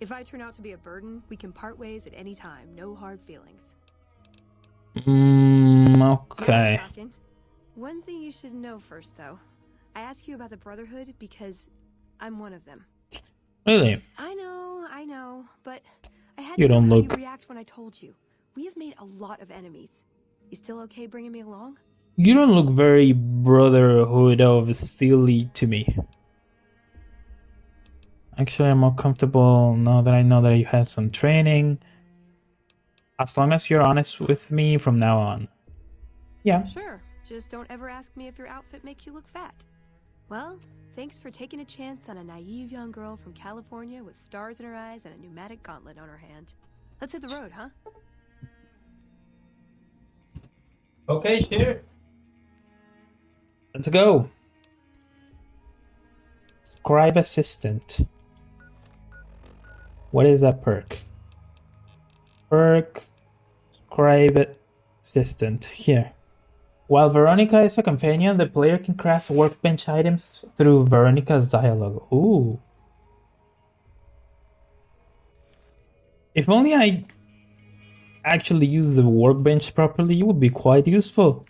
If I turn out to be a burden, we can part ways at any time. No hard feelings. okay. Now we're talking. One thing you should know first, though. I ask you about the Brotherhood because I'm one of them. Really? I know, but I had You to know don't how look- you react when I told you. We have made a lot of enemies. You still okay bringing me along? You don't look very Brotherhood of Steely to me. Actually, I'm more comfortable now that I know that you had some training. As long as you're honest with me from now on. Yeah. Sure. Just don't ever ask me if your outfit makes you look fat. Well, thanks for taking a chance on a naive young girl from California with stars in her eyes and a pneumatic gauntlet on her hand. Let's hit the road, huh? Okay, sure. Let's go. Scribe Assistant. What is that perk? Perk Scribe Assistant. Here. While Veronica is a companion, the player can craft workbench items through Veronica's dialogue. Ooh. If only I actually use the workbench properly, it would be quite useful.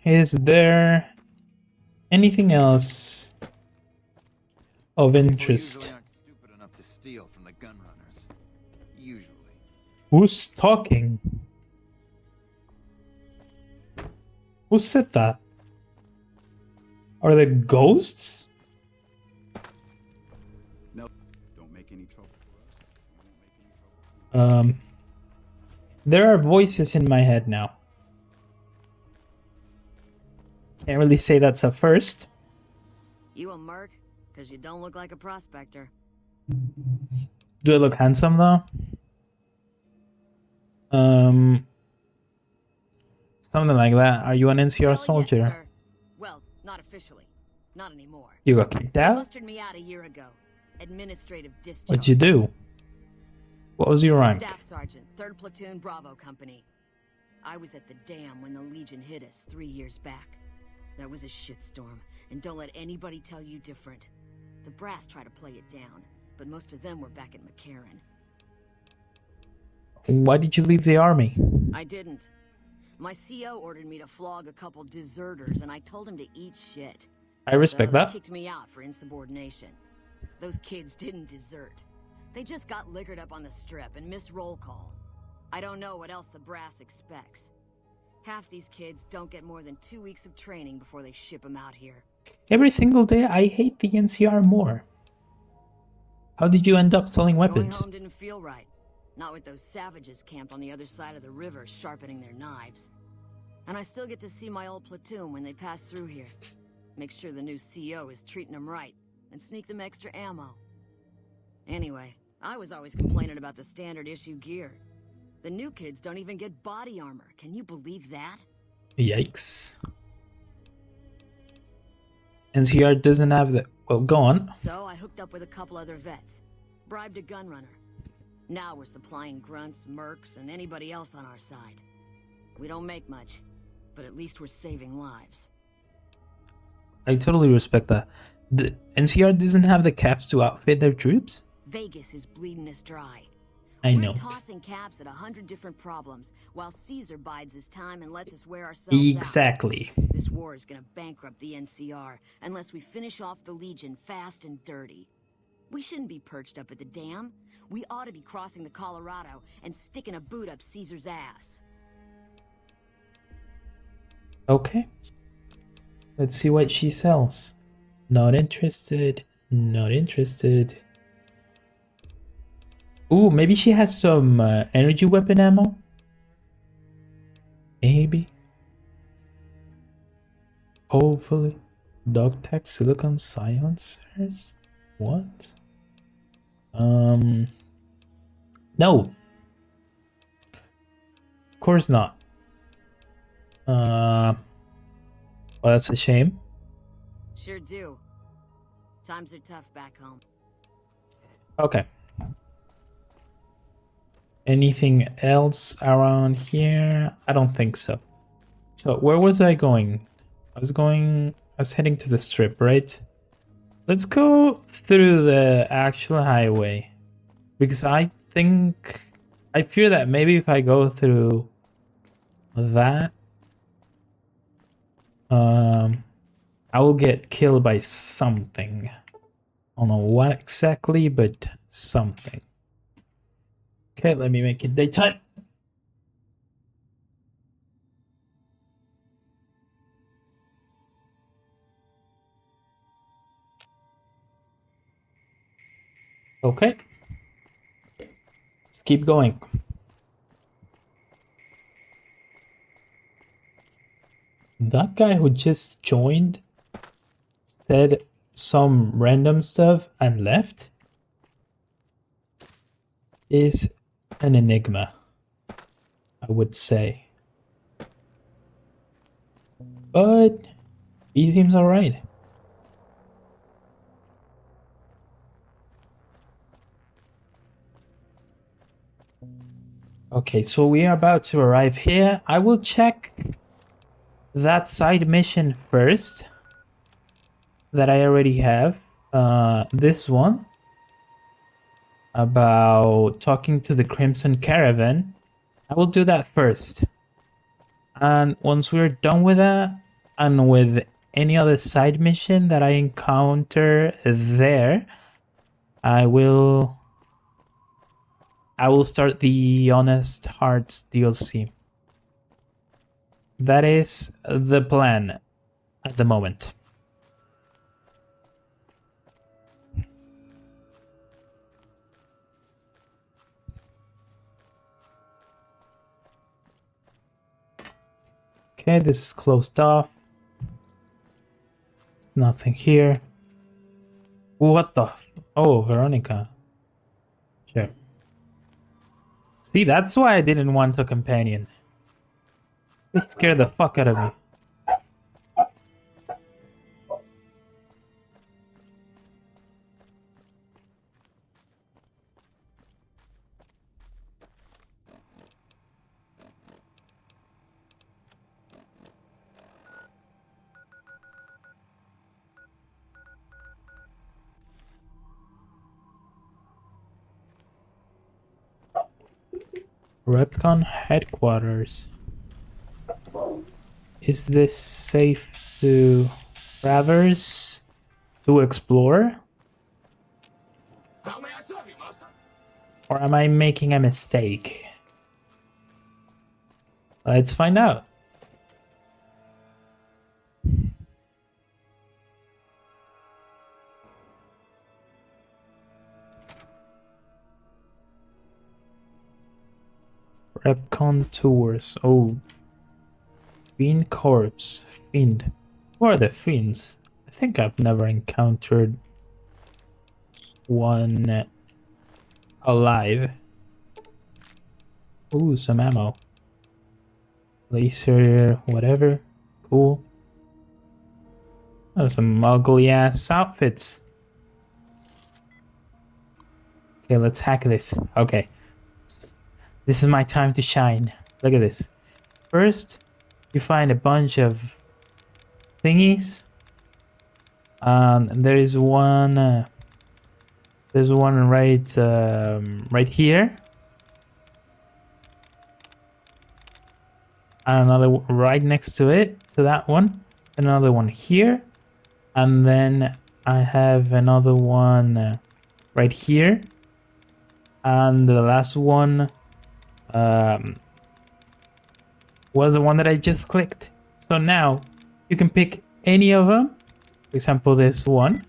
Is there anything else of interest? Aren't stupid enough to steal from the gun runners. Usually. Who's talking? Who said that? Are they ghosts? No, don't make any trouble for us. We won't make any trouble for you. There are voices in my head now. Can't really say that's a first. You a merc? Because you don't look like a prospector. Do I look handsome though? Something like that. Are you an NCR Hell soldier? Yes, sir. Well, not officially. Not anymore. You got kicked They out? mustered me out a year ago. Administrative discharge. What'd you do? What was your rank? Staff Sergeant, 3rd Platoon Bravo Company. I was at the dam when the Legion hit us 3 years back. That was a shitstorm, and don't let anybody tell you different. The brass tried to play it down, but most of them were back at McCarran. Why did you leave the army? I didn't. My CO ordered me to flog a couple deserters, and I told him to eat shit. I respect So they that. kicked me out for insubordination. Those kids didn't desert. They just got liquored up on the strip and missed roll call. I don't know what else the brass expects. Half these kids don't get more than 2 weeks of training before they ship them out here. Every single day, I hate the NCR more. How did you end up selling Going weapons? home didn't feel right. Not with those savages camped on the other side of the river sharpening their knives. And I still get to see my old platoon when they pass through here. Make sure the new CO is treating them right, and sneak them extra ammo. Anyway, I was always complaining about the standard issue gear. The new kids don't even get body armor. Can you believe that? Yikes. NCR doesn't have the... Well, go on. So I hooked up with a couple other vets. Bribed a gun runner. Now we're supplying grunts, mercs, and anybody else on our side. We don't make much, but at least we're saving lives. I totally respect that. The NCR doesn't have the caps to outfit their troops? Vegas is bleeding us dry. I We're know. tossing caps at 100 different problems, while Caesar bides his time and lets us wear ourselves out. Exactly. This war is gonna bankrupt the NCR unless we finish off the Legion fast and dirty. We shouldn't be perched up at the dam. We ought to be crossing the Colorado and sticking a boot up Caesar's ass. Okay. Let's see what she sells. Not interested. Not interested. Ooh, maybe she has some energy weapon ammo? Maybe. Hopefully. Dog tag silicon silencers? What? No. Of course not. Well, that's a shame. Sure do. Times are tough back home. Okay. Anything else around here? I don't think so. So where was I going? I was heading to the strip, right? Let's go through the actual highway. Because I fear that maybe if I go through that, I will get killed by something. I don't know what exactly, but something. Okay, let me make it daytime. Okay. Let's keep going. That guy who just joined said some random stuff and left is an enigma, I would say. But he seems alright. Okay, so we are about to arrive here. I will check that side mission first that I already have. This one about talking to the Crimson Caravan. I will do that first. And once we're done with that, and with any other side mission that I encounter there, I will start the Honest Hearts DLC. That is the plan at the moment. Okay, this is closed off. There's nothing here. What the? Oh, Veronica. Sure. See, that's why I didn't want a companion. It scared the fuck out of me. REPCONN Headquarters. Is this safe to Traverse to explore? How may I serve you, master? Or am I making a mistake? Let's find out. REPCONN tours. Oh. Fiend corpse. Fiend. Who are the fiends? I think I've never encountered one alive. Ooh, some ammo. Laser, whatever. Cool. Oh, some ugly ass outfits. Okay, let's hack this. Okay. This is my time to shine. Look at this. First, you find a bunch of thingies. There is one. There's one right here. And another right next to it, to that one. Another one here. And then I have another one right here. And the last one was the one that I just clicked. So now you can pick any of them. For example, this one.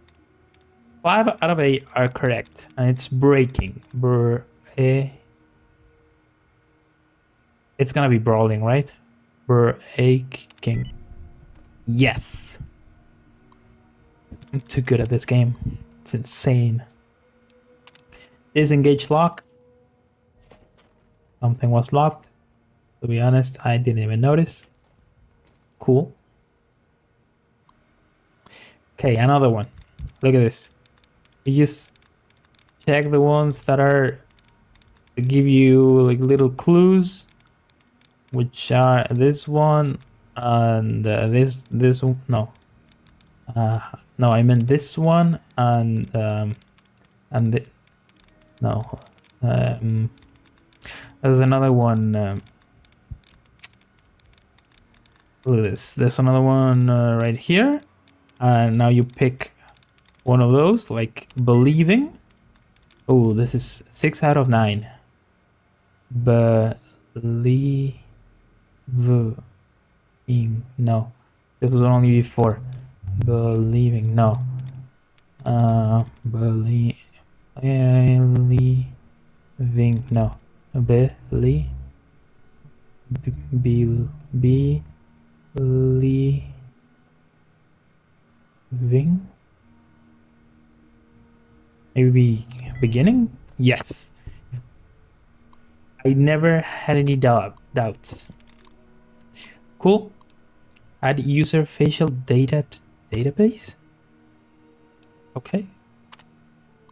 5 out of 8 are correct. And it's breaking. It's gonna be brawling, right? Breaking. Yes! I'm too good at this game. It's insane. Disengage lock. Something was locked. To be honest, I didn't even notice. Cool. Okay, another one. Look at this. You just check the ones that are give you like little clues, which are this one and this no. No, I meant this one and no. There's another one. Look at this. There's another one right here. And now you pick one of those, like believing. Oh, this is 6 out of 9. Believing. No. This was only before. Believing. No. Believing. No. Believing. Maybe beginning? Yes. I never had any doubts. Cool. Add user facial data to database. Okay.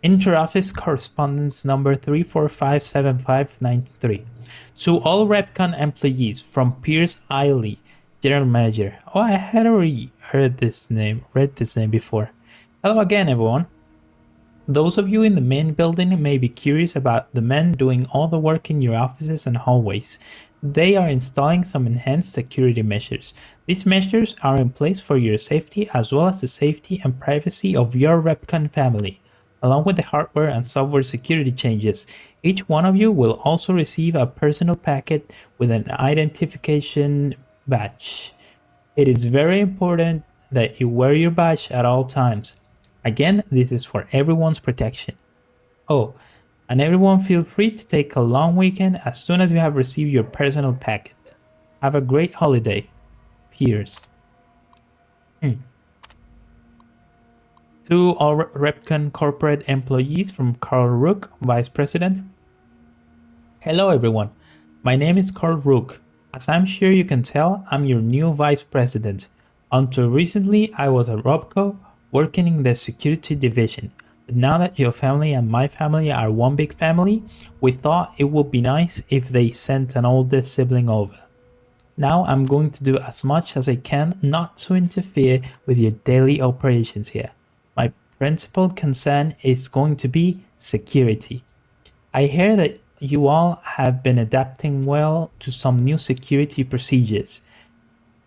Inter-office correspondence number 3457593. To all REPCONN employees from Pierce Eiley, General Manager. Oh, I had already read this name before. Hello again, everyone. Those of you in the main building may be curious about the men doing all the work in your offices and hallways. They are installing some enhanced security measures. These measures are in place for your safety as well as the safety and privacy of your REPCONN family. Along with the hardware and software security changes, each one of you will also receive a personal packet with an identification badge. It is very important that you wear your badge at all times. Again, this is for everyone's protection. Oh, and everyone feel free to take a long weekend as soon as you have received your personal packet. Have a great holiday. Pierce. To all REPCONN corporate employees from Carl Rook, Vice President. Hello everyone, my name is Carl Rook. As I'm sure you can tell, I'm your new Vice President. Until recently, I was at ROPCO, working in the security division. But now that your family and my family are one big family, we thought it would be nice if they sent an older sibling over. Now I'm going to do as much as I can not to interfere with your daily operations here. My principal concern is going to be security. I hear that you all have been adapting well to some new security procedures.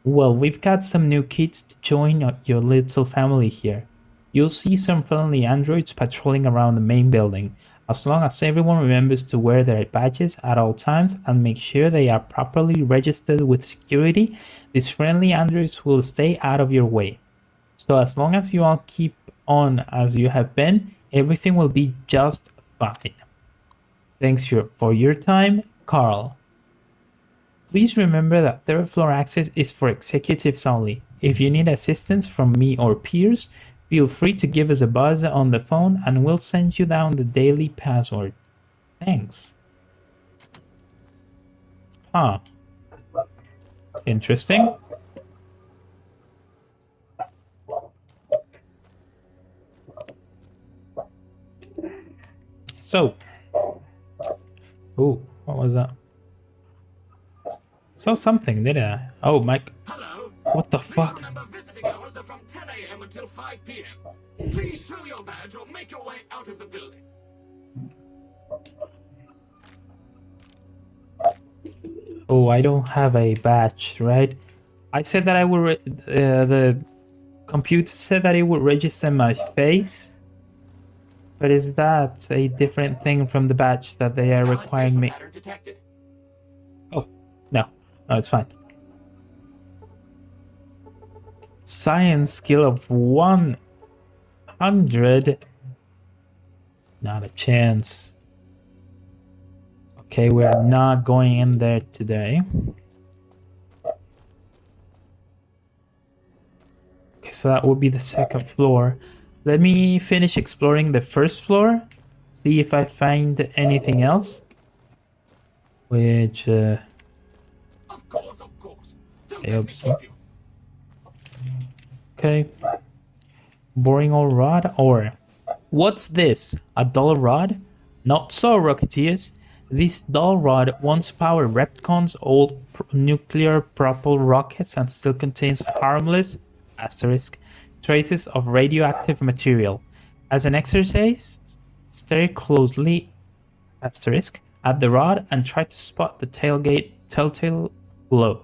Well, we've got some new kids to join your little family here. You'll see some friendly androids patrolling around the main building. As long as everyone remembers to wear their badges at all times and make sure they are properly registered with security, these friendly androids will stay out of your way. So as long as you all keep on as you have been, everything will be just fine. Thanks for your time, Carl. Please remember that third floor access is for executives only. If you need assistance from me or peers, feel free to give us a buzz on the phone and we'll send you down the daily password. Thanks. Huh. Interesting. So. Ooh, what was that? Saw something, did I? Oh, Mike. Hello. What the fuck? Remember, visiting hours are from 10 a.m. until 5 p.m. Please show your badge or make your way out of the building. Oh, I don't have a badge, right? I said that I would. The computer said that it would register my face, but is that a different thing from the badge that they are requiring me? Oh, no, it's fine. Science skill of 100. Not a chance. Okay, we're not going in there today. Okay, so that would be the second floor. Let me finish exploring the first floor. See if I find anything else. Which, Of course. I hope so. Okay. Boring old rod, or what's this? A dull rod? Not so, Rocketeers. This dull rod once powered REPCONN's old nuclear propelled rockets and still contains harmless traces of radioactive material. As an exercise, stare closely at the rod and try to spot the telltale glow.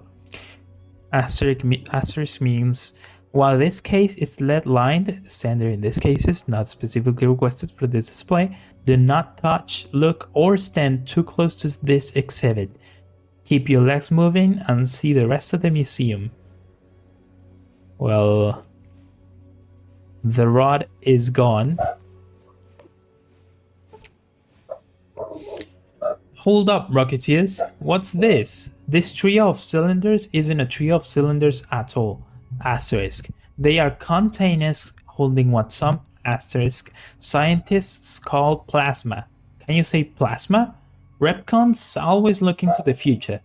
Asterisk means while this case is lead-lined, standard in this case is not specifically requested for this display, do not touch, look, or stand too close to this exhibit. Keep your legs moving and see the rest of the museum. Well, the rod is gone. Hold up, Rocketeers. What's this? This trio of cylinders isn't a trio of cylinders at all. Asterisk. They are containers holding what some scientists call plasma. Can you say plasma? REPCONN's always looking to the future.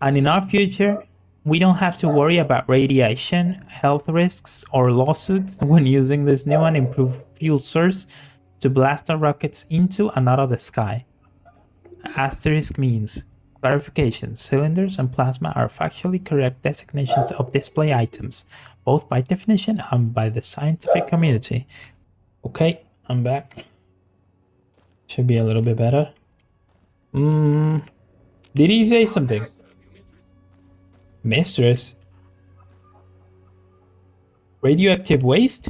And in our future, we don't have to worry about radiation, health risks, or lawsuits when using this new and improved fuel source to blast our rockets into and out of the sky. Asterisk means clarification. Cylinders and plasma are factually correct designations of display items, both by definition and by the scientific community. Okay, I'm back. Should be a little bit better. Did he say something? Mistress? Radioactive waste?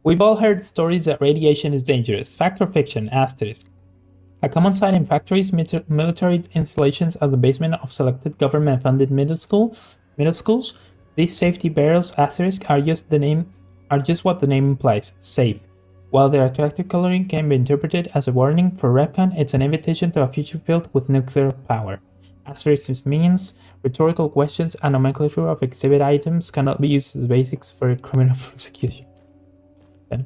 We've all heard stories that radiation is dangerous. Fact or fiction? Asterisk. A common sight in factories, military installations, at the basement of selected government-funded middle schools. These safety barrels asterisk are just what the name implies, safe. While their attractive coloring can be interpreted as a warning for REPCONN, it's an invitation to a future filled with nuclear power. Asterisk means rhetorical questions and nomenclature of exhibit items cannot be used as basics for criminal prosecution. Okay.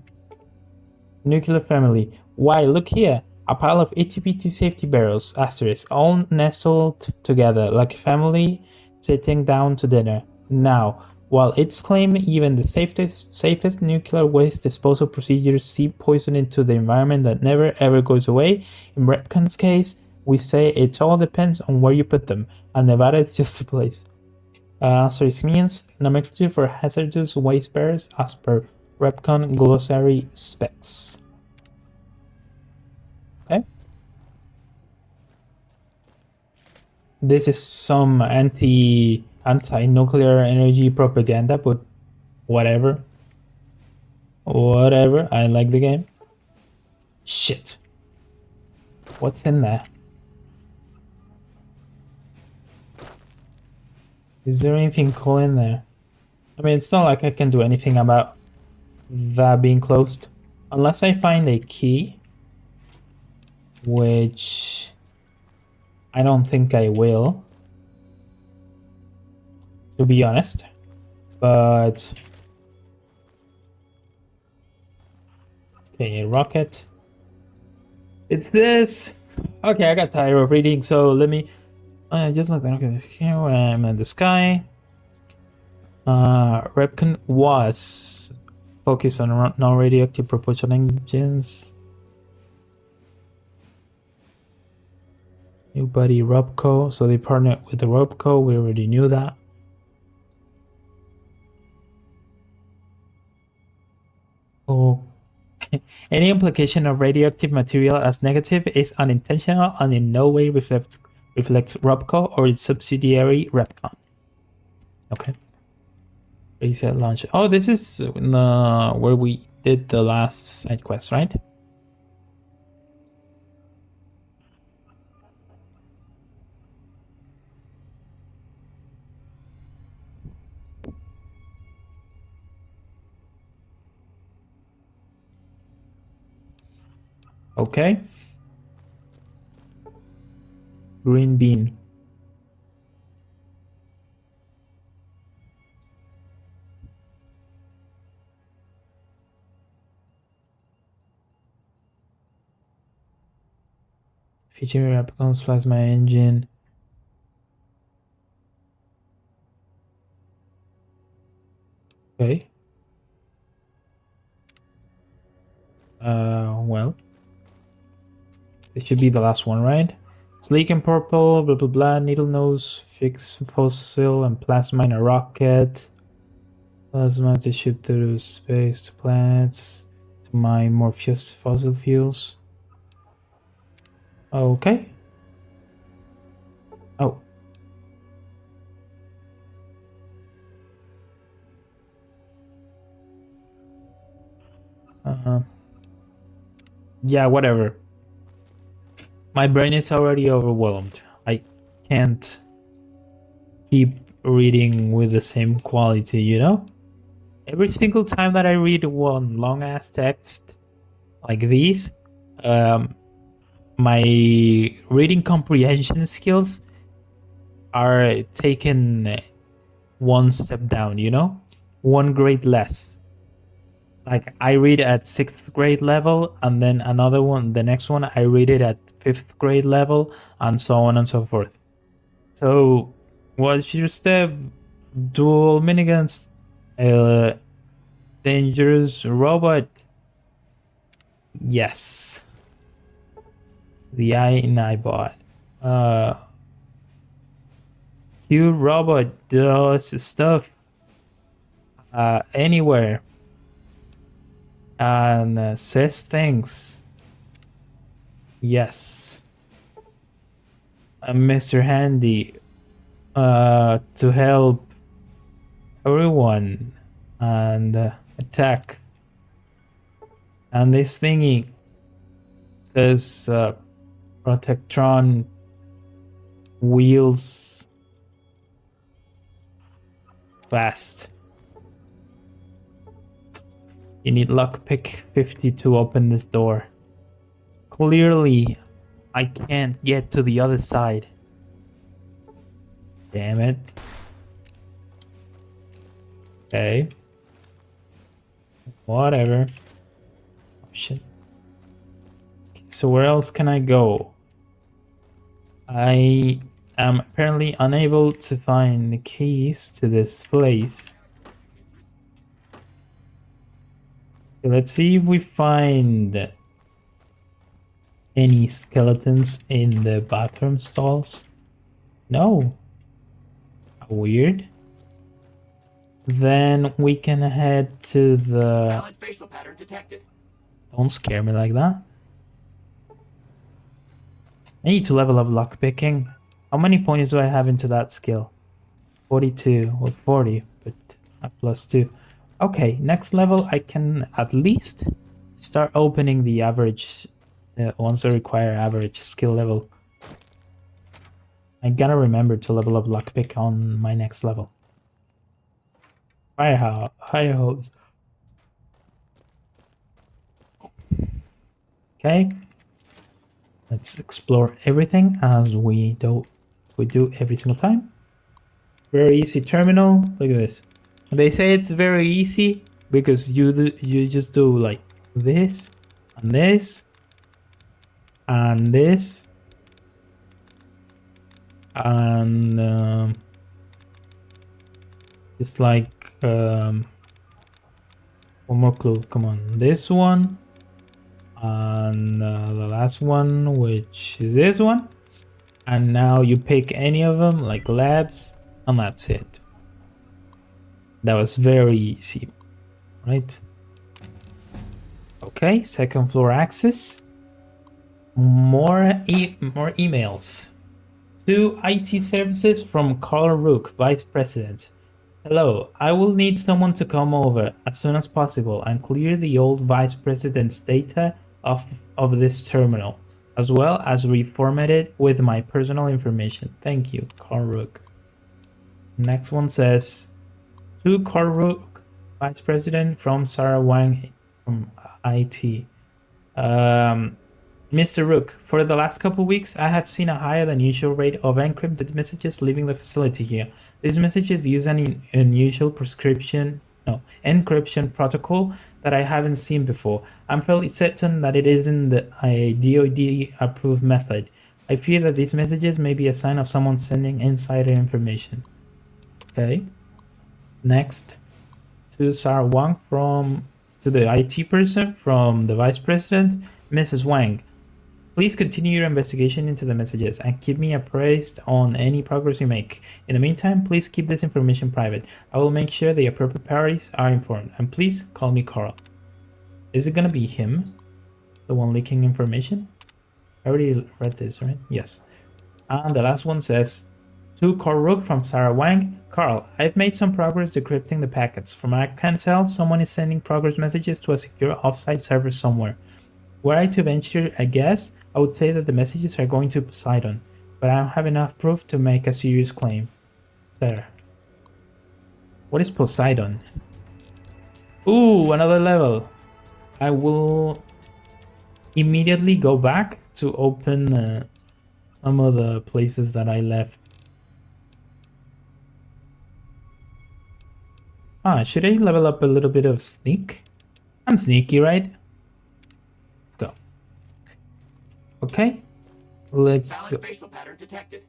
Nuclear family. Why, look here. A pile of itty-bitty safety barrels, asterisk, all nestled together like a family sitting down to dinner. Now, while it's claimed even the safest nuclear waste disposal procedures seep poison into the environment that never ever goes away, in REPCONN's case, we say it all depends on where you put them, and Nevada is just a place. Asterisk means nomenclature for hazardous waste bearers as per REPCONN glossary specs. Okay. This is some anti-nuclear energy propaganda, but whatever. Whatever, I like the game. Shit. What's in there? Is there anything cool in there? I mean, it's not like I can do anything about that being closed. Unless I find a key. Which I don't think I will, to be honest. But okay, rocket. It's this. Okay, I got tired of reading, so let me just like okay, here where I'm in the sky. REPCONN was focused on non-radioactive propulsion engines. New buddy REPCO, so they partnered with the REPCO. We already knew that. Oh, any implication of radioactive material as negative is unintentional and in no way reflects REPCO or its subsidiary REPCONN. Okay. Reset launch. Oh, this is where we did the last side quest, right? Okay. Green bean. Feature REPCONN's plasma engine. Okay. Well. This should be the last one, right? Sleek and purple, blah blah blah, needle nose, fix fossil and plasma in a rocket. Plasma to shoot through space to planets to mine more fossil fuels. Okay. Oh. Yeah, whatever. My brain is already overwhelmed. I can't keep reading with the same quality, you know? Every single time that I read one long-ass text like these, my reading comprehension skills are taken one step down, you know? One grade less. Like, I read at 6th grade level, and then another one, the next one, I read it at 5th grade level, and so on and so forth. So, what's your step? Dual miniguns, dangerous robot. Yes. The eye in iBot. Cute robot does stuff anywhere. And says things. Yes. Mr. Handy to help everyone and attack. And this thingy says Protectron wheels fast. You need lockpick 50 to open this door. Clearly, I can't get to the other side. Damn it. Okay. Whatever. Oh, shit. So where else can I go? I am apparently unable to find the keys to this place. Let's see if we find any skeletons in the bathroom stalls. No. Weird. Then we can head to the... Valid facial pattern detected. Don't scare me like that. I need to level up lockpicking. How many points do I have into that skill? 42 or 40, but plus 2. Okay, next level I can at least start opening the average ones that require average skill level. I gotta remember to level up lockpick on my next level. Fire hose. Okay, let's explore everything as we do every single time. Very easy terminal. Look at this. They say it's very easy because you just do like this and this and this and it's like one more clue. Come on, this one and the last one, which is this one, and now you pick any of them like labs, and that's it. That was very easy, right? Okay, second floor access. More emails. To IT services from Carl Rook, Vice President. Hello, I will need someone to come over as soon as possible and clear the old Vice President's data of this terminal, as well as reformat it with my personal information. Thank you, Carl Rook. Next one says, to Carl Rook, Vice President from Sarah Wang from IT. Mr. Rook, for the last couple weeks, I have seen a higher than usual rate of encrypted messages leaving the facility here. These messages use an unusual encryption protocol that I haven't seen before. I'm fairly certain that it isn't a DoD-approved method. I fear that these messages may be a sign of someone sending insider information. Okay. Next, to Sarah Wang to the IT person from the Vice President, Mrs. Wang. Please continue your investigation into the messages and keep me appraised on any progress you make. In the meantime, please keep this information private. I will make sure the appropriate parties are informed. And please call me Carl. Is it gonna be him? The one leaking information? I already read this, right? Yes. And the last one says, to Carl Rook from Sarah Wang. Carl, I've made some progress decrypting the packets. From what I can tell, someone is sending progress messages to a secure offsite server somewhere. Were I to venture a guess, I would say that the messages are going to Poseidon, but I don't have enough proof to make a serious claim. Sir, what is Poseidon? Ooh, another level. I will immediately go back to open some of the places that I left. Should I level up a little bit of sneak? I'm sneaky, right? Let's go. Okay. Let's go. Facial pattern detected.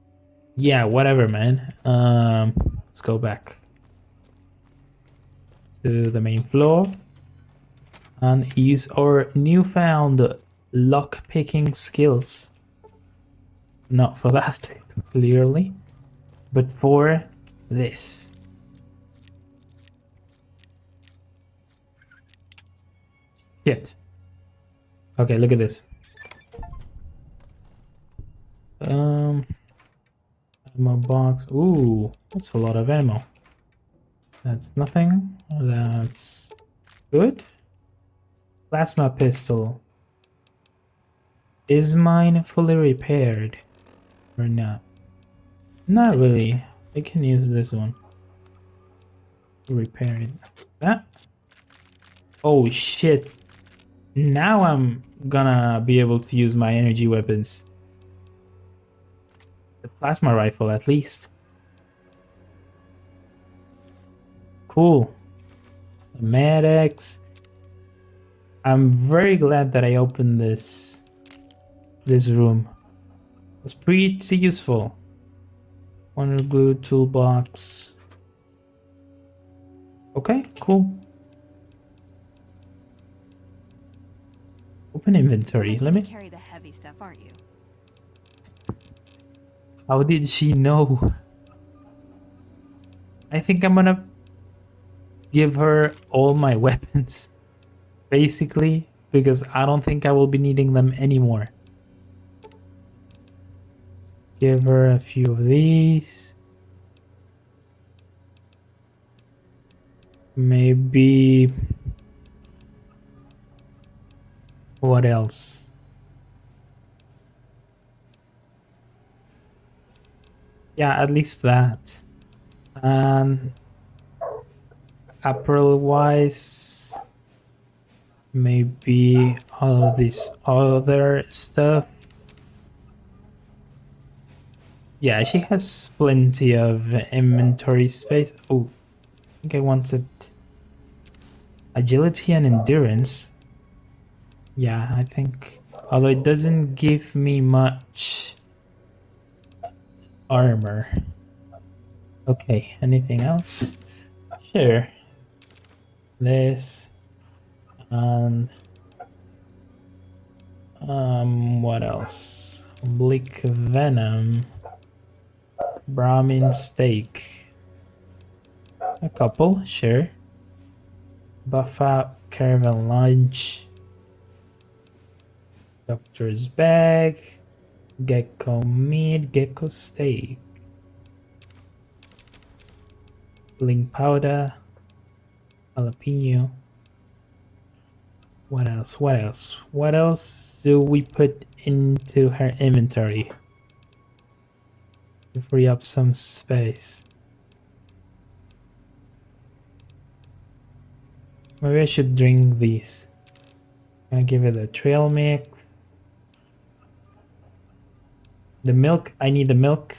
Yeah, whatever, man. Let's go back to the main floor and use our newfound lock-picking skills. Not for that, clearly, but for this. Shit. Okay, look at this. Ammo box. Ooh, that's a lot of ammo. That's nothing. That's good. Plasma pistol. Is mine fully repaired or not? Not really. I can use this one. Repair it. That. Oh shit. Now I'm gonna be able to use my energy weapons. The plasma rifle, at least. Cool. Medics. I'm very glad that I opened this room. It was pretty useful. Wonder glue toolbox. Okay, cool. Open inventory. Let me carry the heavy stuff, aren't you? How did she know? I think I'm gonna give her all my weapons, basically, because I don't think I will be needing them anymore. Give her a few of these. Maybe... What else? Yeah, at least that. And apparel-wise, maybe all of this other stuff. Yeah, she has plenty of inventory space. Oh, I think I wanted agility and endurance. Yeah, I think, although it doesn't give me much armor. Okay, anything else? Sure. This and what else? Bleak venom, Brahmin steak. A couple, sure. Buff out caravan lunch. Doctor's bag. Gecko meat, gecko steak. Bling powder. Jalapeno. What else? What else? What else do we put into her inventory to free up some space? Maybe I should drink these. I'm gonna give it a trail mix. The milk, I need the milk.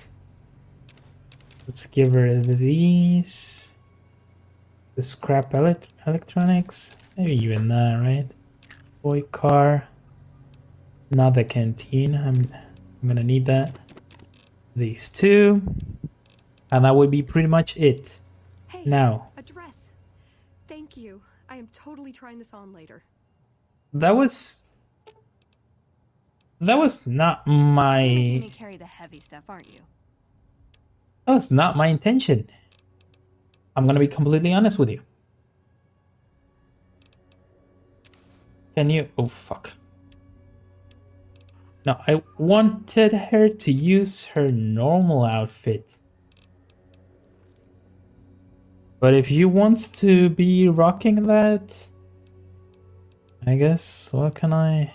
Let's give her these. The scrap electronics. Maybe even that, right? Boy car. Not the canteen. I'm gonna need that. These two. And that would be pretty much it. Hey, now. A dress. Thank you. I am totally trying this on later. That was not my... You're making me carry the heavy stuff, aren't you? That was not my intention. I'm gonna be completely honest with you. Can you... Oh, fuck. No, I wanted her to use her normal outfit. But if you want to be rocking that... I guess, what can I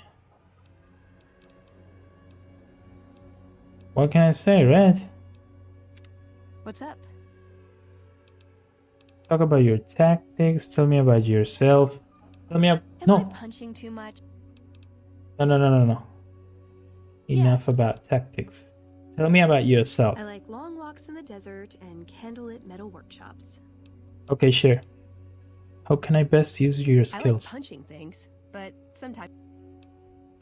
say, Red? What's up? Talk about your tactics, tell me about yourself. Tell me about... Am I punching too much? No. Enough about tactics. Tell me about yourself. I like long walks in the desert and candlelit metal workshops. Okay, sure. How can I best use your skills? I like punching things, but sometimes...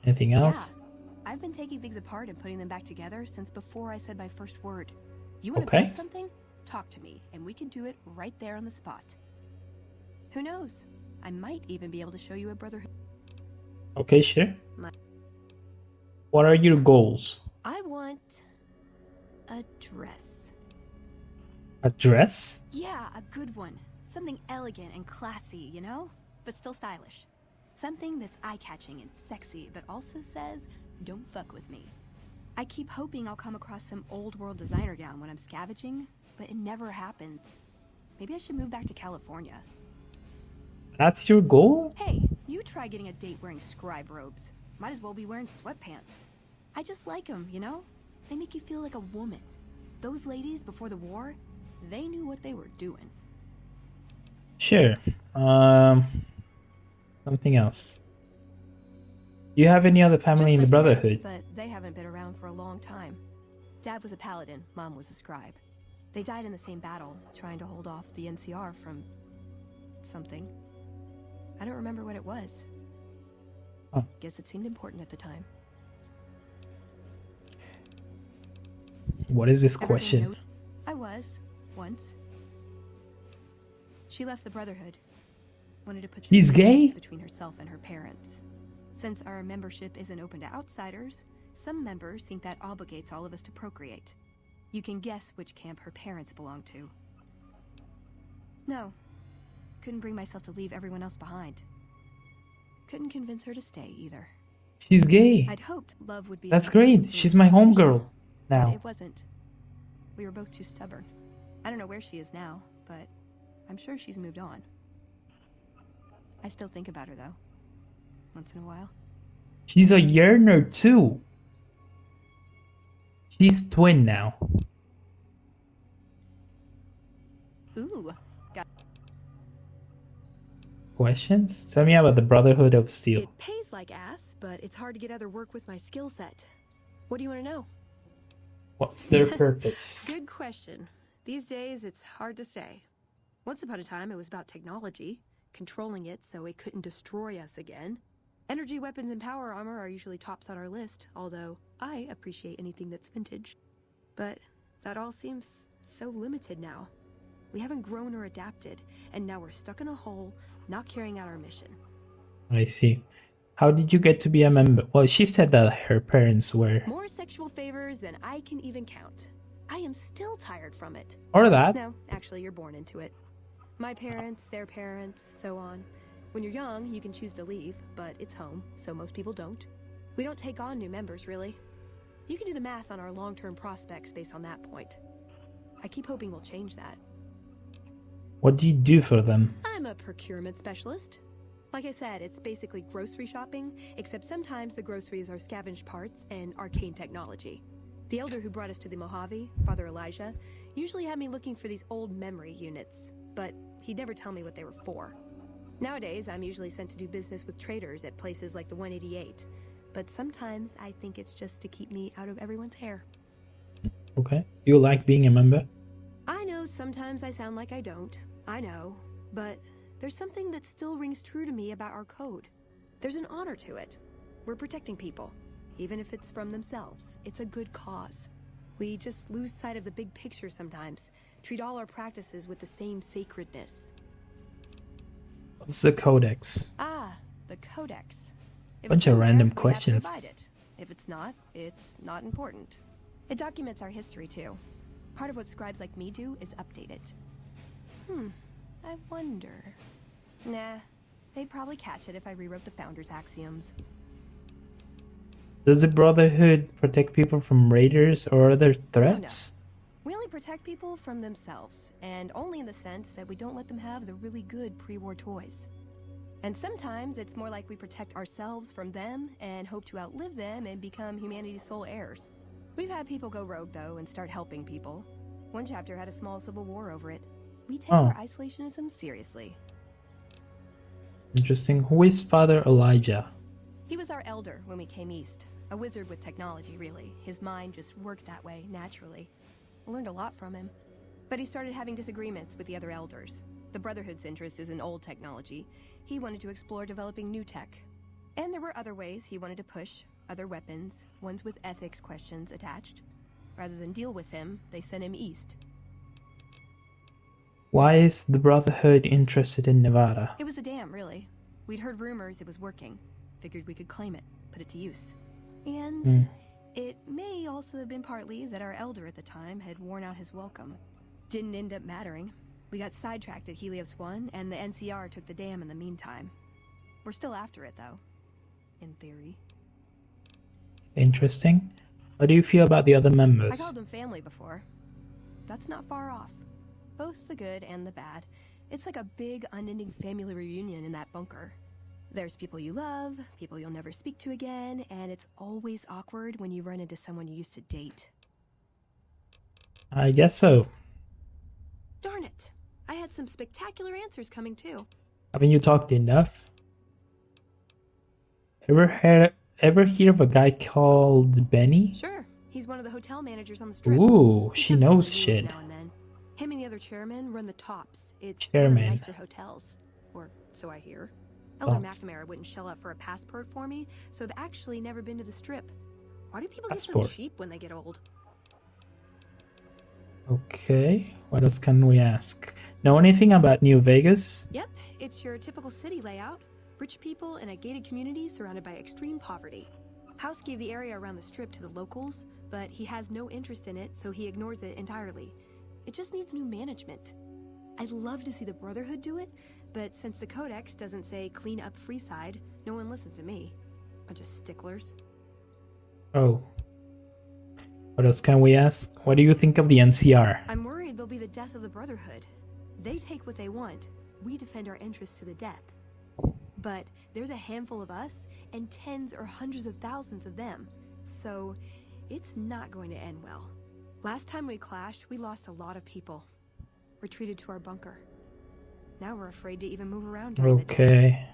Anything else? Yeah. I've been taking things apart and putting them back together since before I said my first word. You want to Okay. build something? Talk to me, and we can do it right there on the spot. Who knows? I might even be able to show you a brotherhood. Okay, sure. What are your goals? I want a dress. A dress? Yeah, a good one. Something elegant and classy, you know? But still stylish. Something that's eye-catching and sexy, but also says, don't fuck with me. I keep hoping I'll come across some old-world designer gown when I'm scavenging, but it never happens. Maybe I should move back to California. That's your goal? Hey, you try getting a date wearing scribe robes. Might as well be wearing sweatpants. I just like them, you know? They make you feel like a woman. Those ladies before the war, they knew what they were doing. Sure. Something else. Do you have any other family in the Brotherhood? But they haven't been around for a long time. Dad was a paladin, Mom was a scribe. They died in the same battle, trying to hold off the NCR from... something. I don't remember what it was. Oh. Guess it seemed important at the time. What is this question? I was, once. She left the Brotherhood. Wanted to put some She's gay? distance between herself and her parents. Since our membership isn't open to outsiders, some members think that obligates all of us to procreate. You can guess which camp her parents belong to. No. Couldn't bring myself to leave everyone else behind. Couldn't convince her to stay either. She's gay. I'd hoped love would be... That's great. She's my homegirl now. It wasn't. We were both too stubborn. I don't know where she is now, but I'm sure she's moved on. I still think about her, though. Once in a while. She's a yearner too. She's twin now. Ooh. Got Questions? Tell me about the Brotherhood of Steel. It pays like ass, but it's hard to get other work with my skill set. What do you want to know? What's their purpose? Good question. These days, it's hard to say. Once upon a time, it was about technology, controlling it so it couldn't destroy us again. Energy weapons and power armor are usually tops on our list, although I appreciate anything that's vintage. But that all seems so limited now. We haven't grown or adapted, and now we're stuck in a hole, not carrying out our mission. I see. How did you get to be a member? Well, she said that her parents were. More sexual favors than I can even count. I am still tired from it. Or that. No, actually, you're born into it. My parents, their parents, so on. When you're young, you can choose to leave, but it's home, so most people don't. We don't take on new members, really. You can do the math on our long-term prospects based on that point. I keep hoping we'll change that. What do you do for them? I'm a procurement specialist. Like I said, it's basically grocery shopping, except sometimes the groceries are scavenged parts and arcane technology. The elder who brought us to the Mojave, Father Elijah, usually had me looking for these old memory units, but he'd never tell me what they were for. Nowadays, I'm usually sent to do business with traders at places like the 188, but sometimes I think it's just to keep me out of everyone's hair. Okay. You like being a member? I know sometimes I sound like I don't. I know, but there's something that still rings true to me about our code. There's an honor to it. We're protecting people, even if it's from themselves. It's a good cause. We just lose sight of the big picture sometimes, treat all our practices with the same sacredness. What's the codex? Ah, the codex. If Bunch it's of in there, random we have to questions. abide it. If it's not important. It documents our history too. Part of what scribes like me do is update it. I wonder. Nah, they'd probably catch it if I rewrote the Founder's axioms. Does the Brotherhood protect people from raiders or other threats? We only protect people from themselves, and only in the sense that we don't let them have the really good pre-war toys. And sometimes it's more like we protect ourselves from them and hope to outlive them and become humanity's sole heirs. We've had people go rogue, though, and start helping people. One chapter had a small civil war over it. We take our isolationism seriously. Interesting. Who is Father Elijah? He was our elder when we came east. A wizard with technology, really. His mind just worked that way, naturally. I learned a lot from him. But he started having disagreements with the other elders. The Brotherhood's interest is in old technology. He wanted to explore developing new tech. And there were other ways he wanted to push, other weapons, ones with ethics questions attached. Rather than deal with him, they sent him east. Why is the Brotherhood interested in Nevada? It was a dam, really. We'd heard rumors it was working. Figured we could claim it, put it to use. And it may also have been partly that our elder at the time had worn out his welcome. Didn't end up mattering. We got sidetracked at Helios 1, and the NCR took the dam in the meantime. We're still after it, though. In theory. Interesting. How do you feel about the other members? I called them family before. That's not far off. Both the good and the bad. It's like a big, unending family reunion in that bunker. There's people you love, people you'll never speak to again, and it's always awkward when you run into someone you used to date. I guess so. Darn it! I had some spectacular answers coming too. Haven't you talked enough? Ever hear of a guy called Benny? Sure. He's one of the hotel managers on the strip. Ooh, He she comes up knows with deals shit. now and then. Him and the other chairman run the Tops. It's one of Chairman. the nicer hotels. Or so I hear. Elder Tops. McNamara wouldn't shell out for a passport for me, so I've actually never been to the strip. Why do people get Passport. so cheap when they get old? Okay, what else can we ask? Know anything about New Vegas? Yep, it's your typical city layout. Rich people in a gated community surrounded by extreme poverty. House gave the area around the strip to the locals, but he has no interest in it, so he ignores it entirely. It just needs new management. I'd love to see the Brotherhood do it, but since the Codex doesn't say clean up Freeside, no one listens to me. Bunch of sticklers. Oh. What else can we ask? What do you think of the NCR? I'm worried they'll be the death of the Brotherhood. They take what they want. We defend our interests to the death. But there's a handful of us and tens or hundreds of thousands of them. So it's not going to end well. Last time we clashed, we lost a lot of people. Retreated to our bunker. Now we're afraid to even move around during the day. Okay.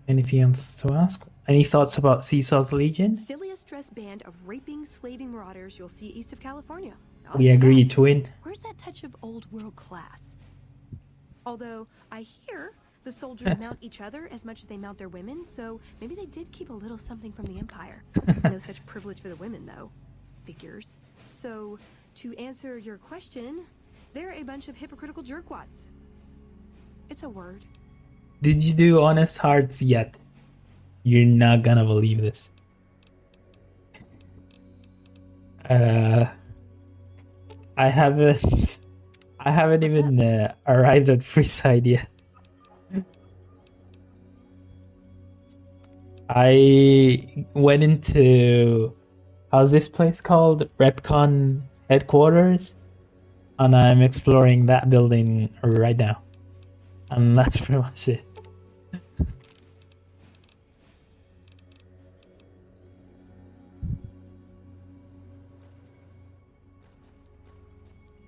Anything else to ask? Any thoughts about Seesaw's Legion? Silliest dressed band of raping, slaving marauders you'll see east of California. We agree, twin. Where's that touch of old world class? Although I hear the soldiers mount each other as much as they mount their women, so maybe they did keep a little something from the Empire. No such privilege for the women, though. Figures. So, to answer your question, they're a bunch of hypocritical jerkwads. It's a word. Did you do Honest Hearts yet? You're not gonna believe this. I haven't even arrived at Freeside yet. I went into, how's this place called? REPCONN Headquarters, and I'm exploring that building right now, and that's pretty much it.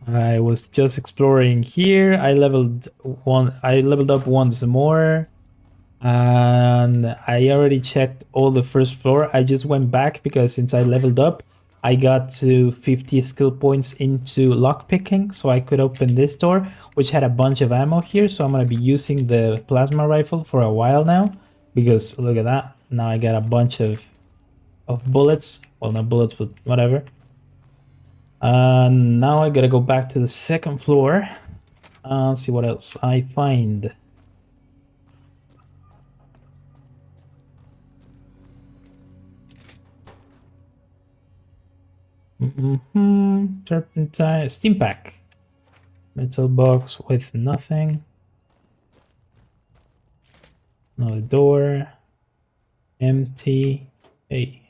I was just exploring here. I leveled up once more, and I already checked all the first floor. I just went back because since I leveled up, I got to 50 skill points into lockpicking, so I could open this door, which had a bunch of ammo here. So I'm gonna be using the plasma rifle for a while now, because look at that. Now I got a bunch of bullets. Well, not bullets, but whatever. Now I gotta go back to the second floor and see what else I find. Turpentine, steam pack, metal box with nothing. Another door, empty. Hey,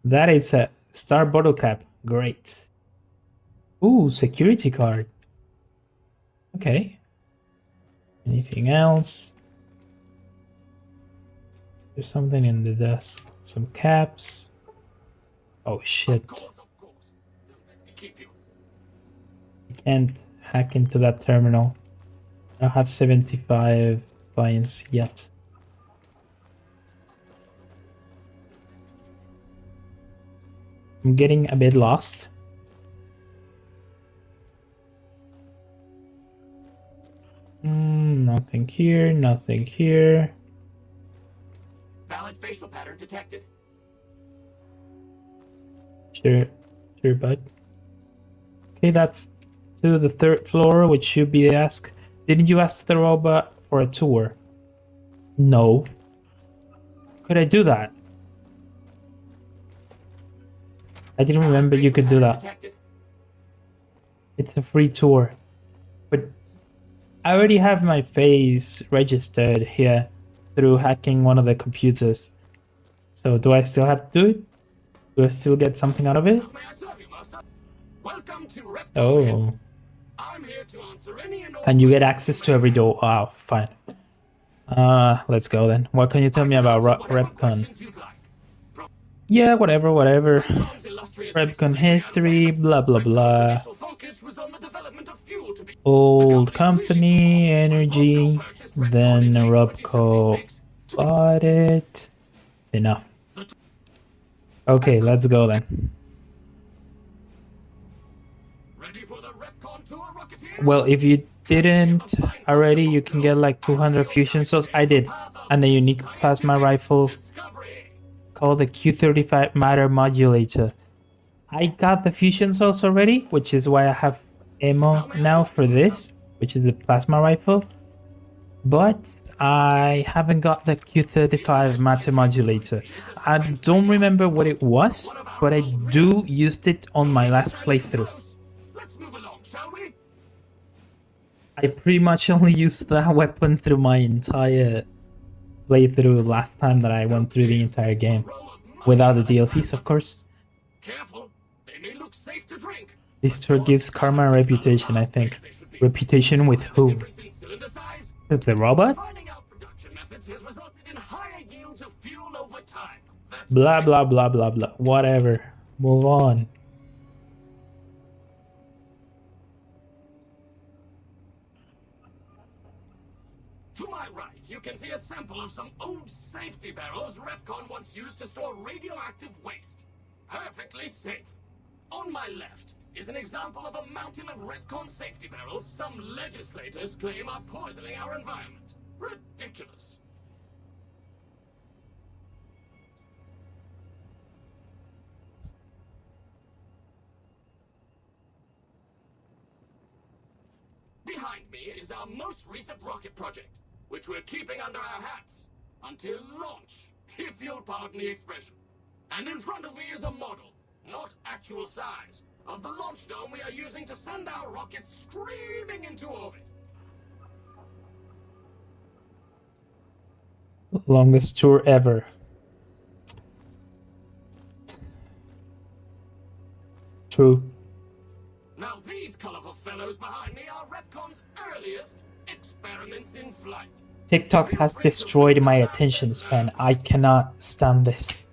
that is a star bottle cap. Great. Ooh, security card. Okay. Anything else? There's something in the desk. Some caps. Oh shit. Of course. Let me keep you. I can't hack into that terminal. I don't have 75 science yet. I'm getting a bit lost. Nothing here, nothing here. Valid facial pattern detected. Sure, bud. Okay, that's to the third floor, which should be ask. Didn't you ask the robot for a tour? No. Could I do that? I didn't remember you could do that. It's a free tour. But I already have my face registered here through hacking one of the computers. So do I still have to do it? Do I still get something out of it? Welcome to REPCONN. Oh. I'm here to answer any and all And you get access to every door. Wow, fine. Let's go then. What can you tell me about REPCONN? Yeah, whatever. REPCONN history, blah blah blah. Old company, energy, then REPCO bought it. Enough. Okay, let's go then. Well, if you didn't already, you can get like 200 fusion cells. I did. And a unique plasma rifle called the Q35 matter modulator. I got the fusion cells already, which is why I have ammo now for this, which is the plasma rifle. But I haven't got the Q35 matter modulator. I don't remember what it was, but I do used it on my last playthrough. I pretty much only used that weapon through my entire playthrough last time that I went through the entire game. Without the DLCs, of course. Careful, they may look safe to drink. This tour gives karma and reputation, I think. Reputation with who? With the robot? has resulted in higher yields of fuel over time. That's Blah, blah, blah, blah, blah. Whatever. Move on. To my right, you can see a sample of some old safety barrels REPCONN once used to store radioactive waste. Perfectly safe. On my left is an example of a mountain of REPCONN safety barrels some legislators claim are poisoning our environment. Ridiculous. Behind me is our most recent rocket project, which we're keeping under our hats until launch, if you'll pardon the expression. And in front of me is a model, not actual size, of the launch dome we are using to send our rockets screaming into orbit. Longest tour ever. True. Now these colorful fellows behind me are REPCONN's earliest experiments in flight. TikTok has destroyed my attention span. I cannot stand this.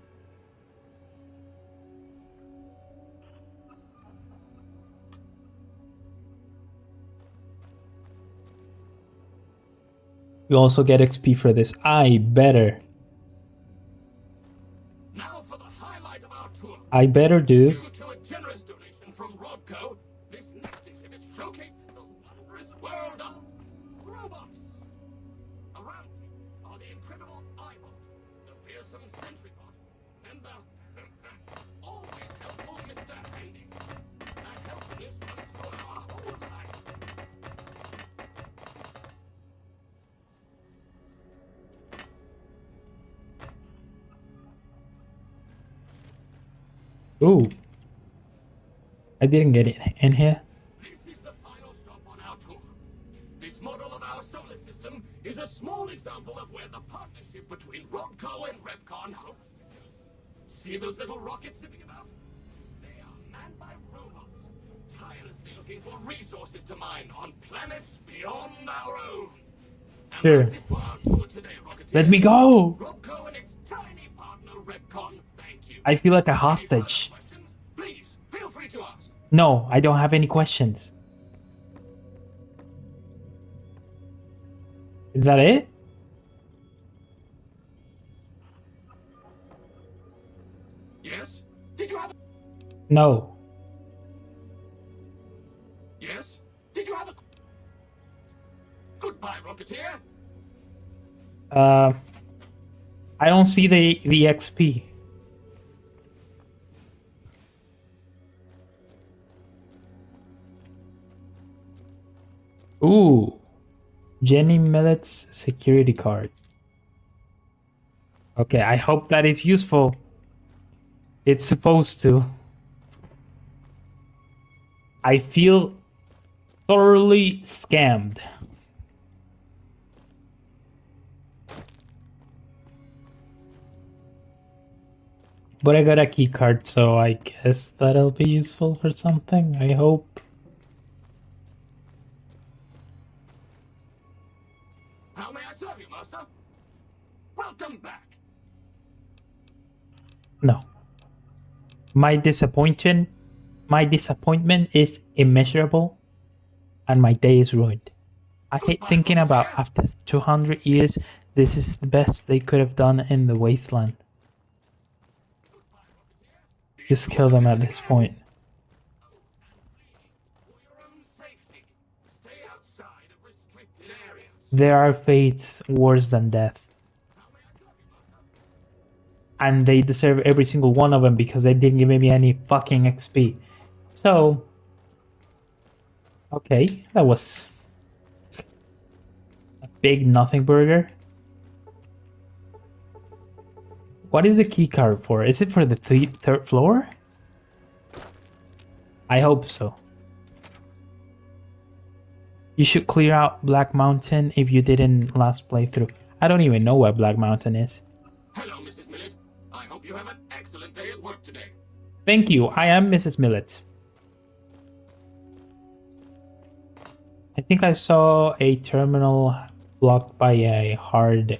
You also get XP for this. I better. Now for the highlight of our tour. I better do. Due to a generous donation from Robco, this next exhibit showcases the wondrous world of robots. Around you are the incredible iBot, the fearsome SentryBot, and the always helpful Mr. Handy. That helpfulness runs through our whole life. Ooh. I didn't get it in here. This is the final stop on our tour. This model of our solar system is a small example of where the partnership between Robco and REPCONN hopes to go. See those little rockets zipping about? They are manned by robots, tirelessly looking for resources to mine on planets beyond our own. And Sure. that's it for our tour today, Rocketeers. Let me go! Robco and its tiny partner REPCONN, thank you. I feel like a Any further hostage. questions? Please, feel free to ask. No, I don't have any questions. Is that it? Yes? Did you have No. Yes? Did you have a... Goodbye, Rocketeer. I don't see the XP. Ooh. Jenny Millet's security cards. Okay, I hope that is useful. It's supposed to. I feel thoroughly scammed. But I got a key card, so I guess that'll be useful for something, I hope. How may I serve you, Master? Welcome back. No. My disappointment is immeasurable, and my day is ruined. I hate thinking about after 200 years, this is the best they could have done in the Wasteland. Just kill them at this point. For your own safety, stay outside of restricted areas. There are fates worse than death. And they deserve every single one of them because they didn't give me any fucking XP. So, okay, that was a big nothing burger. What is the key card for? Is it for the third floor? I hope so. You should clear out Black Mountain if you didn't last playthrough. I don't even know what Black Mountain is. Hello, Mrs. Millet. I hope you have an excellent day at work today. Thank you, I am Mrs. Millet. I think I saw a terminal blocked by a hard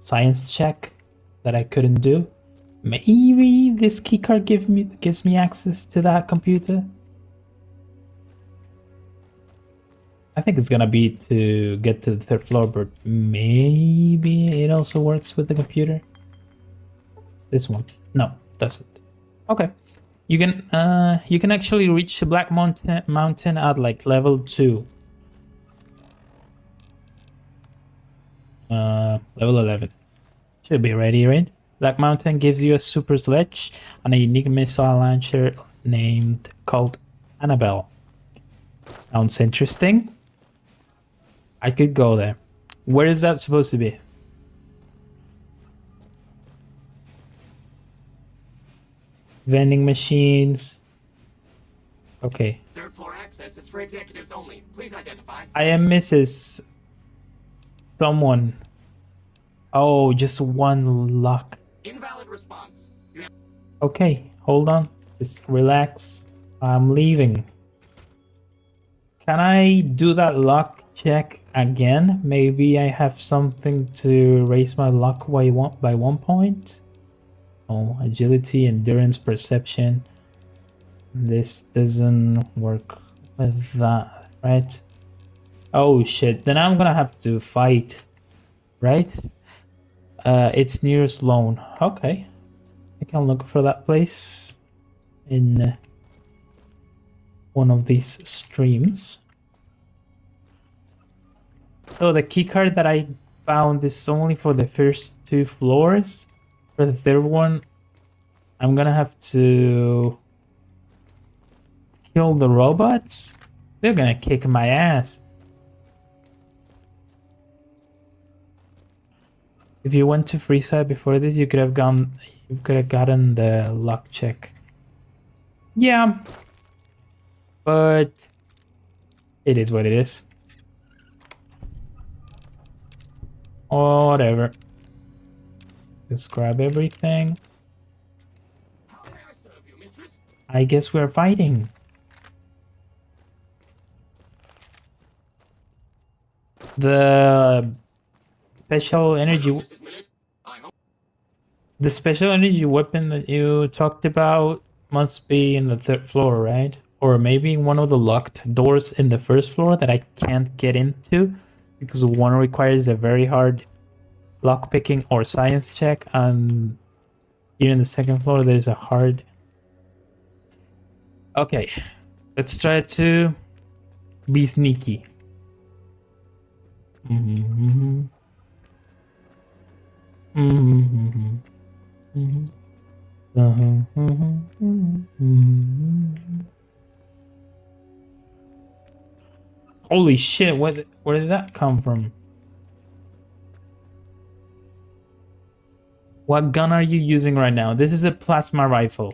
science check that I couldn't do. Maybe this keycard gives me access to that computer. I think it's gonna be to get to the 3rd floor, but maybe it also works with the computer. This one. No, doesn't. Okay. You can actually reach the Black Mountain at like level 2. Level 11. Should be ready, right? Black Mountain gives you a super sledge and a unique missile launcher called Annabelle. Sounds interesting. I could go there. Where is that supposed to be? Vending machines. Okay. 3rd floor access is for executives only. Please identify. I am Mrs. Someone. Oh, just one lock. Invalid response. Okay, hold on. Just relax. I'm leaving. Can I do that luck check again? Maybe I have something to raise my luck by 1 point? Oh, agility, endurance, perception. This doesn't work with that, right? Oh shit, then I'm gonna have to fight, right? It's near Sloan. Okay. I can look for that place in one of these streams. So the keycard that I found is only for the first 2 floors. For the 3rd one, I'm gonna have to kill the robots. They're gonna kick my ass. If you went to Freeside before this, you could have gotten the luck check. Yeah, but it is what it is. Whatever. Just grab everything. How may I serve you, mistress? I guess we're fighting. The special energy. Mrs. Millet, I hope. The special energy weapon that you talked about must be in the 3rd floor, right? Or maybe one of the locked doors in the 1st floor that I can't get into because one requires a very hard lockpicking or science check, and here in the 2nd floor there's a hard. Okay, let's try to be sneaky. Holy shit, where did that come from? What gun are you using right now? This is a plasma rifle.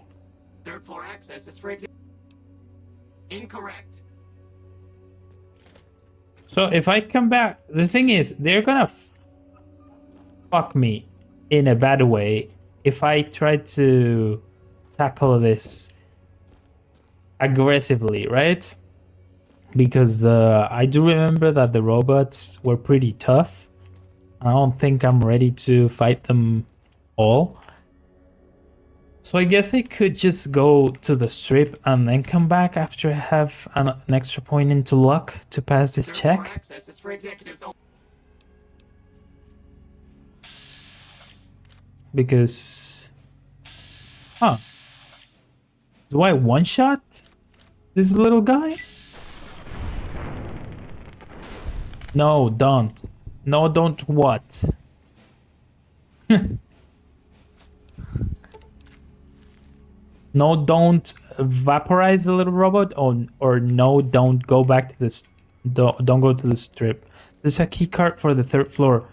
3rd floor access is for incorrect. So if I come back, the thing is, they're gonna fuck me in a bad way if I try to tackle this aggressively, right? Because I do remember that the robots were pretty tough. I don't think I'm ready to fight them all. So I guess I could just go to the strip and then come back after I have an extra point into luck to pass this check. Access is for executives only. Because... Huh. Do I one-shot this little guy? No, don't. No, don't what? No, don't vaporize the little robot, or no, don't go back to this. Don't go to the strip. There's a key card for the 3rd floor.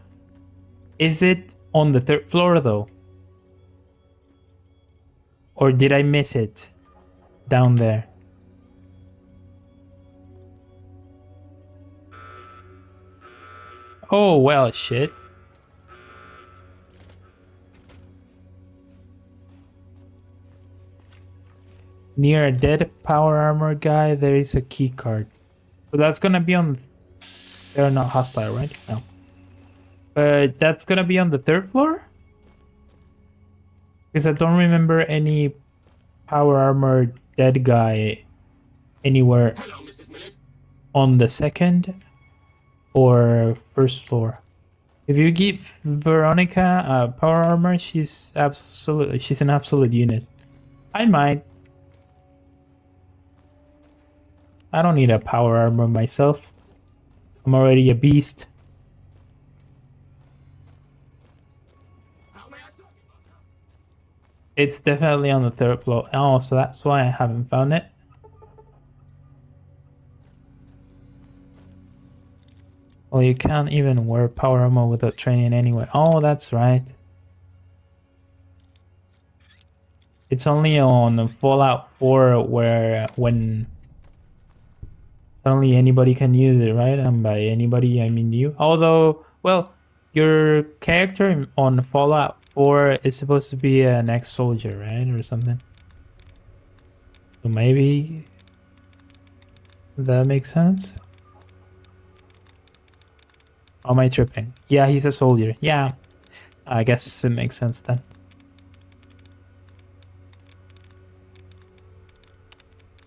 Is it on the 3rd floor though? Or did I miss it down there? Oh, well, shit. Near a dead power armor guy, there is a key card. So that's gonna be on... They're not hostile, right? No. But that's gonna be on the 3rd floor? Because I don't remember any power armor dead guy anywhere Hello, Mrs. Millet. on the 2nd or 1st floor. If you give Veronica power armor, she's an absolute unit. I might. I don't need a power armor myself. I'm already a beast. How may I serve you, Butler? It's definitely on the 3rd floor. Oh, so that's why I haven't found it. Well, you can't even wear power armor without training anyway. Oh, that's right. It's only on Fallout 4 where when suddenly anybody can use it, right? And by anybody, I mean you. Although, well, your character on Fallout 4 is supposed to be an ex-soldier, right? Or something. So maybe that makes sense. Or am I tripping? Yeah, he's a soldier. Yeah, I guess it makes sense then.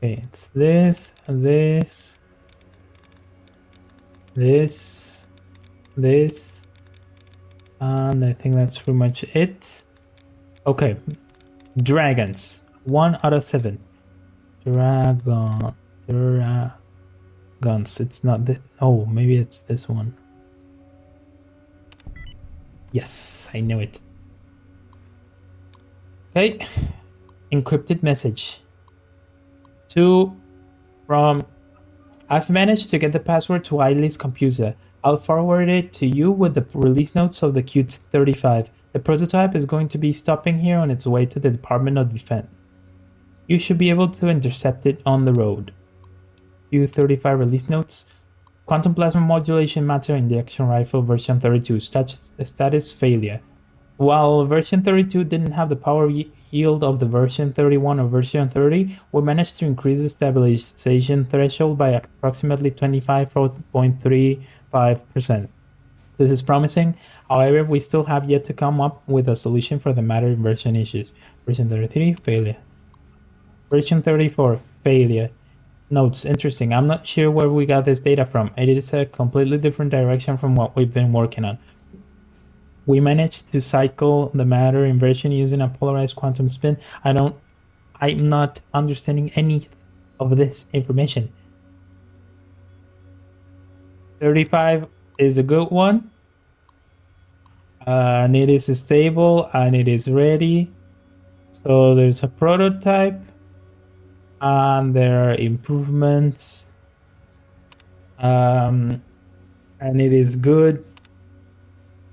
Okay, it's this, this, and I think that's pretty much it. Okay, dragons. 1 out of 7. Dragons. It's not this. Oh, maybe it's this one. Yes, I know it. Okay, encrypted message. From I've managed to get the password to Eileen's computer. I'll forward it to you with the release notes of the Q-35. The prototype is going to be stopping here on its way to the Department of Defense. You should be able to intercept it on the road. Q-35 release notes. Quantum plasma modulation matter injection rifle version 32. Status failure. While version 32 didn't have the power yield of the version 31 or version 30, we managed to increase the stabilization threshold by approximately 25.35%. This is promising. However, we still have yet to come up with a solution for the matter inversion issues. Version 33, failure. Version 34, failure. Notes, interesting. I'm not sure where we got this data from. It is a completely different direction from what we've been working on. We managed to cycle the matter inversion using a polarized quantum spin. I'm not understanding any of this information. 35 is a good one. And it is stable and it is ready. So there's a prototype. And there are improvements. And it is good.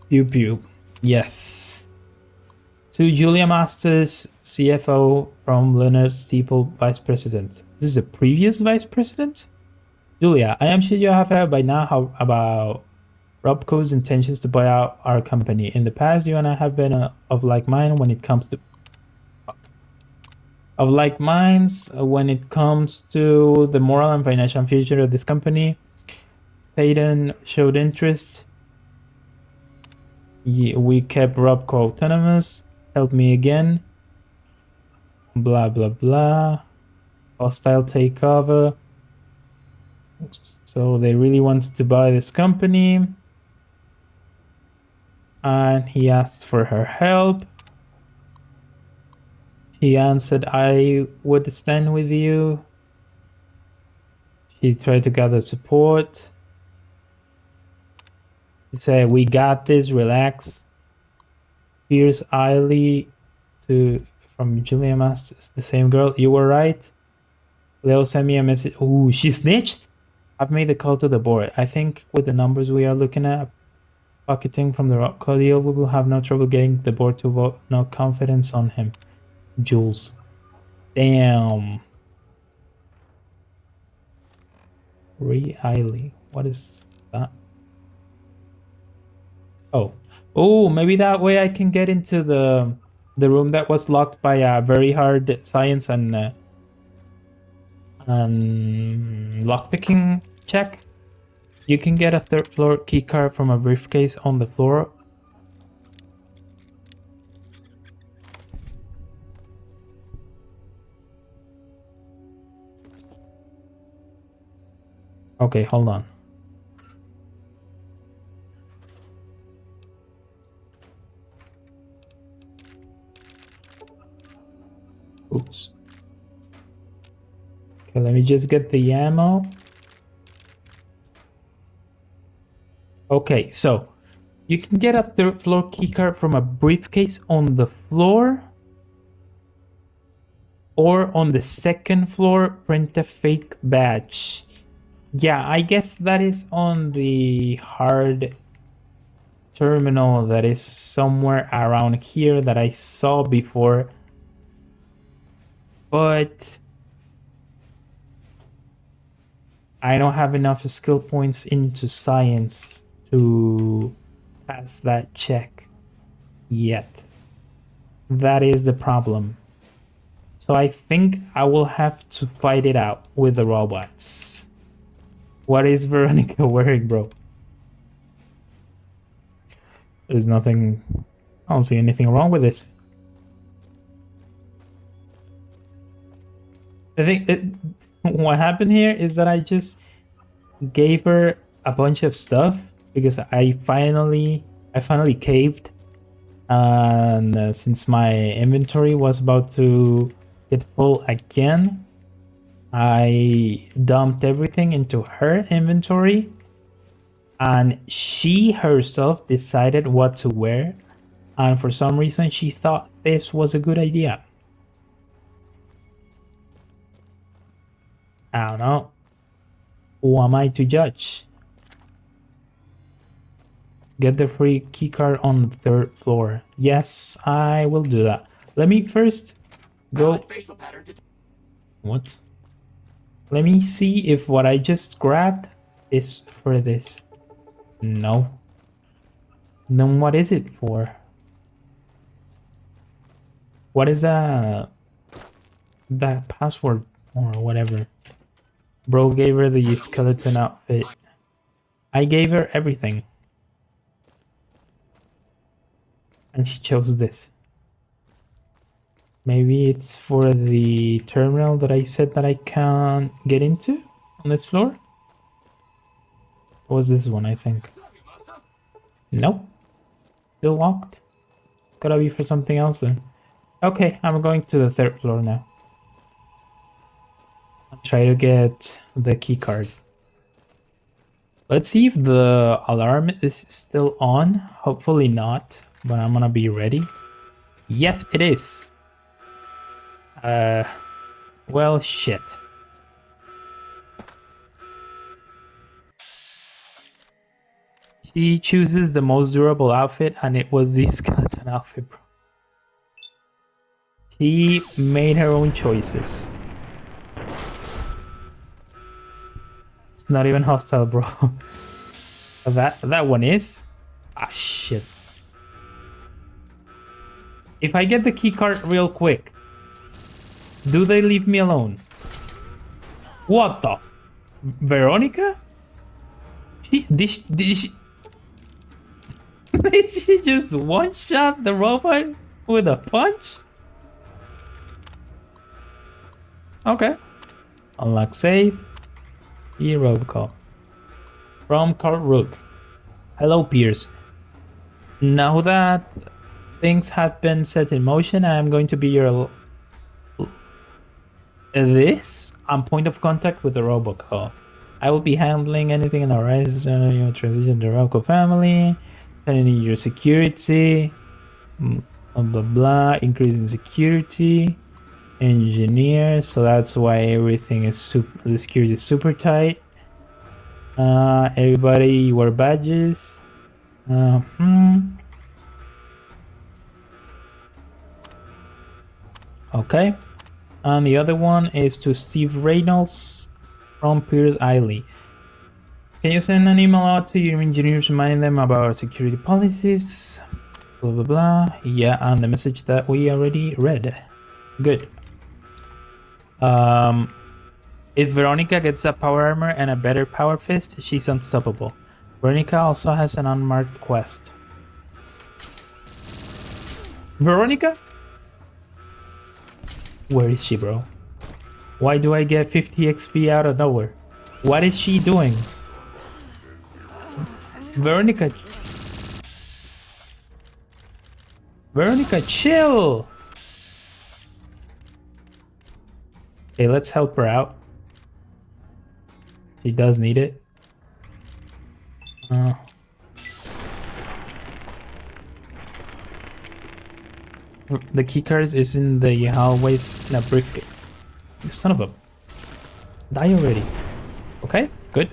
Pew pew. Yes. To Julia Masters, CFO from Lunar Steeple, Vice President. This is the previous Vice President? Julia, I am sure you have heard by now about REPCONN's intentions to buy out our company. In the past, you and I have been of like mind when it comes to... Of like minds when it comes to the moral and financial future of this company. Satan showed interest. We kept REPCONN autonomous. Help me again. Blah blah blah. Hostile takeover. So they really want to buy this company. And he asked for her help. He answered, I would stand with you. She tried to gather support. He said, we got this, relax. Here's Eiley from Julia Masters, the same girl. You were right. Leo sent me a message. Ooh, she snitched? I've made the call to the board. I think with the numbers we are looking at, pocketing from the REPCONN deal, we will have no trouble getting the board to vote no confidence on him. Jules. Damn. Eiley. What is that? Oh, maybe that way I can get into the room that was locked by a very hard science and lockpicking check. You can get a third floor keycard from a briefcase on the floor. Okay, hold on. Oops. Okay, let me just get the ammo. Okay, so you can get a third floor keycard from a briefcase on the floor, or on the second floor, print a fake badge. Yeah, I guess that is on the hard terminal that is somewhere around here that I saw before. But I don't have enough skill points into science to pass that check yet. That is the problem. So I think I will have to fight it out with the robots. What is Veronica wearing, bro? There's nothing... I don't see anything wrong with this. I think what happened here is that I just gave her a bunch of stuff because I finally caved, and since my inventory was about to get full again, I dumped everything into her inventory, and she herself decided what to wear, and for some reason she thought this was a good idea. I don't know. Who am I to judge? Get the free keycard on the third floor. Yes, I will do that. Let me first go... What? Let me see if what I just grabbed is for this. No. Then what is it for? What is that password or whatever? Bro gave her the skeleton outfit. I gave her everything. And she chose this. Maybe it's for the terminal that I said that I can't get into on this floor? Or was this one, I think? Nope. Still locked. It's gotta be for something else then. Okay, I'm going to the third floor now. I'll try to get the key card. Let's see if the alarm is still on. Hopefully not, but I'm gonna be ready. Yes, it is. Well, shit. She chooses the most durable outfit, and it was the skeleton outfit, bro. She made her own choices. It's not even hostile, bro. That one is? Ah, shit. If I get the key card real quick, do they leave me alone? What the? Veronica? Did she did she just one-shot the robot with a punch? Okay. Unlock safe. Robocall. From Carl Rook. Hello, Pierce. Now that things have been set in motion, I am going to be your... I'm point of contact with the robocall. I will be handling anything in the horizon, transition to the Rocco family, turning in your security, blah blah blah, increasing security, engineer, so that's why everything is the security is super tight. Everybody wear badges. Okay. And the other one is to Steve Reynolds from Pierce Eiley. Can you send an email out to your engineers reminding them about our security policies? Blah blah blah. Yeah, and the message that we already read. Good. If Veronica gets a power armor and a better power fist, she's unstoppable. Veronica also has an unmarked quest. Veronica? Where is she, bro? Why do I get 50 XP out of nowhere? What is she doing? Veronica. Veronica, chill! Okay, let's help her out. She does need it. The keycard is in the hallways in a briefcase. You son of a... Die already. Okay, good.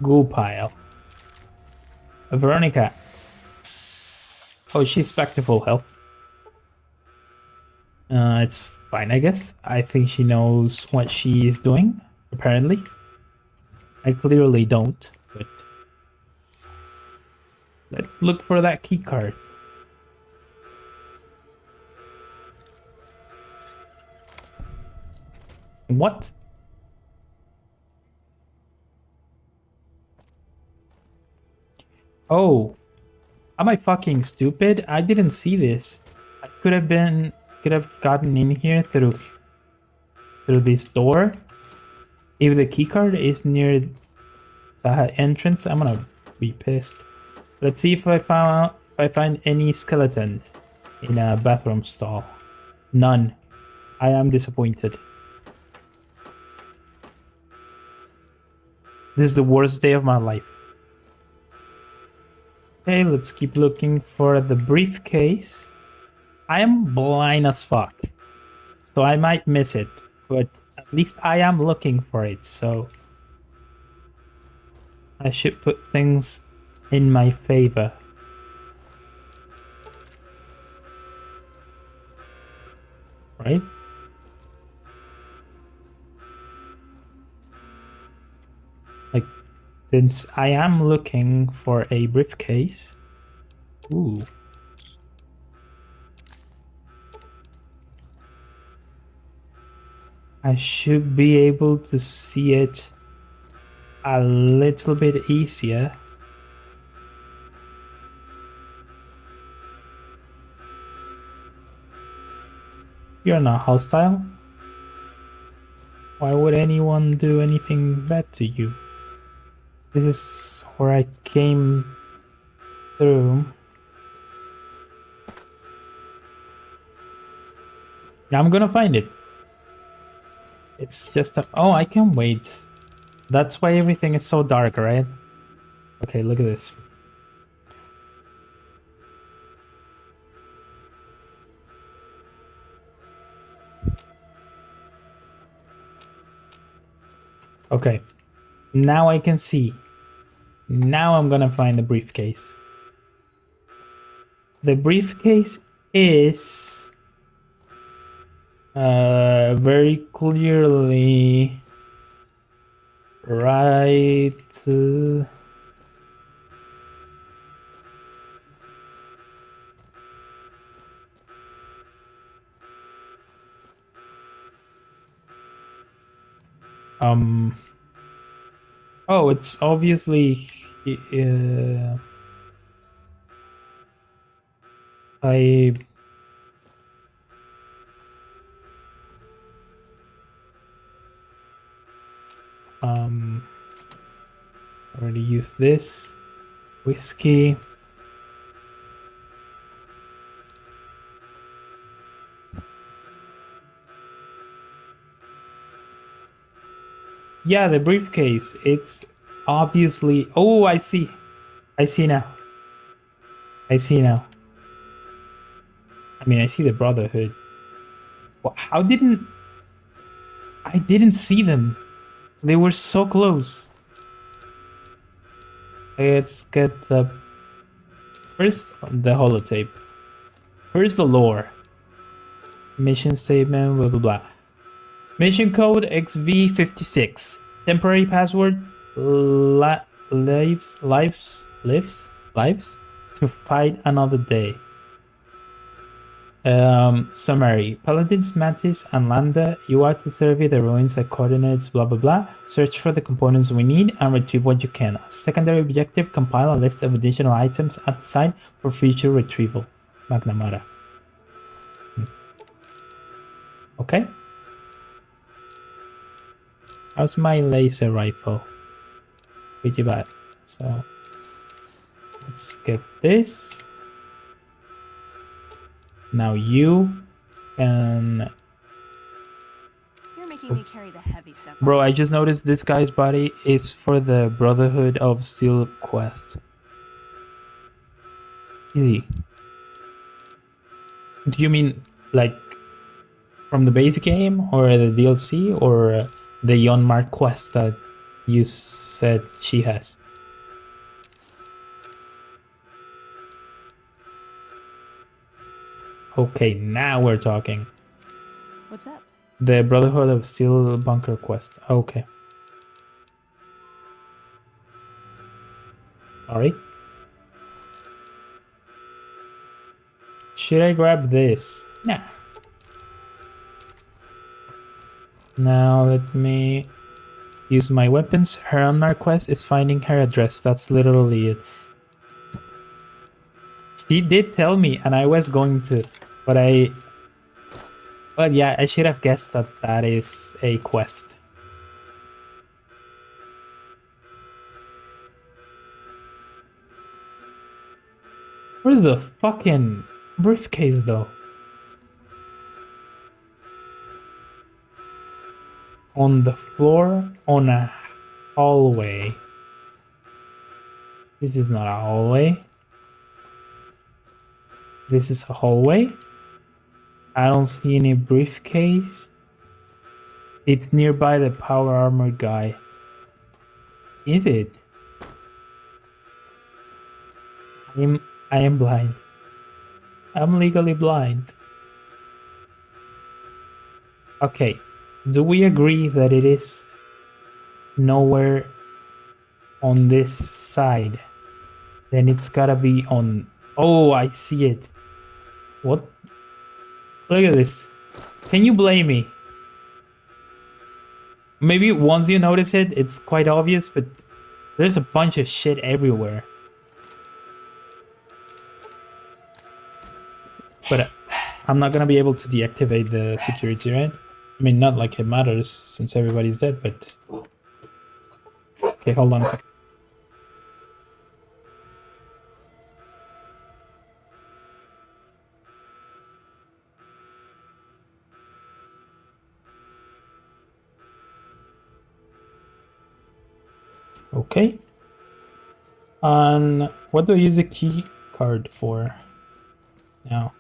Ghoul pile. Veronica. Oh, she's back to full health. It's fine, I guess. I think she knows what she is doing, apparently. I clearly don't, but... Let's look for that key card. What? Oh. Am I fucking stupid? I didn't see this. I could have gotten in here through this door. If the keycard is near the entrance, I'm gonna be pissed. Let's see if I find any skeleton in a bathroom stall. None. I am disappointed. This is the worst day of my life. Okay, let's keep looking for the briefcase. I am blind as fuck, so I might miss it, but at least I am looking for it, so I should put things in my favor. Right? Like, since I am looking for a briefcase. Ooh. I should be able to see it a little bit easier. You're not hostile. Why would anyone do anything bad to you? This is where I came through. Yeah, I'm gonna find it. It's just a... Oh, I can wait. That's why everything is so dark, right? Okay, look at this. Okay, now I can see. Now I'm gonna find the briefcase. The briefcase is very clearly right oh, it's obviously I already used this whiskey. Yeah, the briefcase. It's obviously... Oh, I see. I see now. I see now. I mean, I see the Brotherhood. Well, how didn't... I didn't see them. They were so close. Let's get the... First, the holotape. First, the lore. Mission statement, blah, blah, blah. Mission code XV56. Temporary password lives to fight another day. Summary. Paladins Mantis and Lambda, you are to survey the ruins at coordinates blah blah blah, search for the components we need, and retrieve what you can. As a secondary objective, compile a list of additional items at the site for future retrieval. McNamara. Okay. How's my laser rifle? Pretty bad. So let's get this. Now you can... You're making me carry the heavy stuff. Bro, I just noticed this guy's body is for the Brotherhood of Steel quest. Easy. Do you mean like from the base game or the DLC or the Yonmar quest that you said she has? Okay, now we're talking. What's up? The Brotherhood of Steel bunker quest. Okay. Sorry. Should I grab this? Nah. Now let me use my weapons. Her Unmarked quest is finding her address. That's literally it. She did tell me, and I was going to, but yeah, I should have guessed that that is a quest. Where's the fucking briefcase, though? On the floor, on a hallway. This is not a hallway. This is a hallway. I don't see any briefcase. It's nearby the power armor guy. Is it? I am blind. I'm legally blind. Okay. Do we agree that it is nowhere on this side? Then it's gotta be on... Oh, I see it. What? Look at this. Can you blame me? Maybe once you notice it, it's quite obvious, but there's a bunch of shit everywhere. But I'm not gonna be able to deactivate the security, right? I mean, not like it matters since everybody's dead, but... Okay, hold on a second. Okay. And what do I use a key card for now?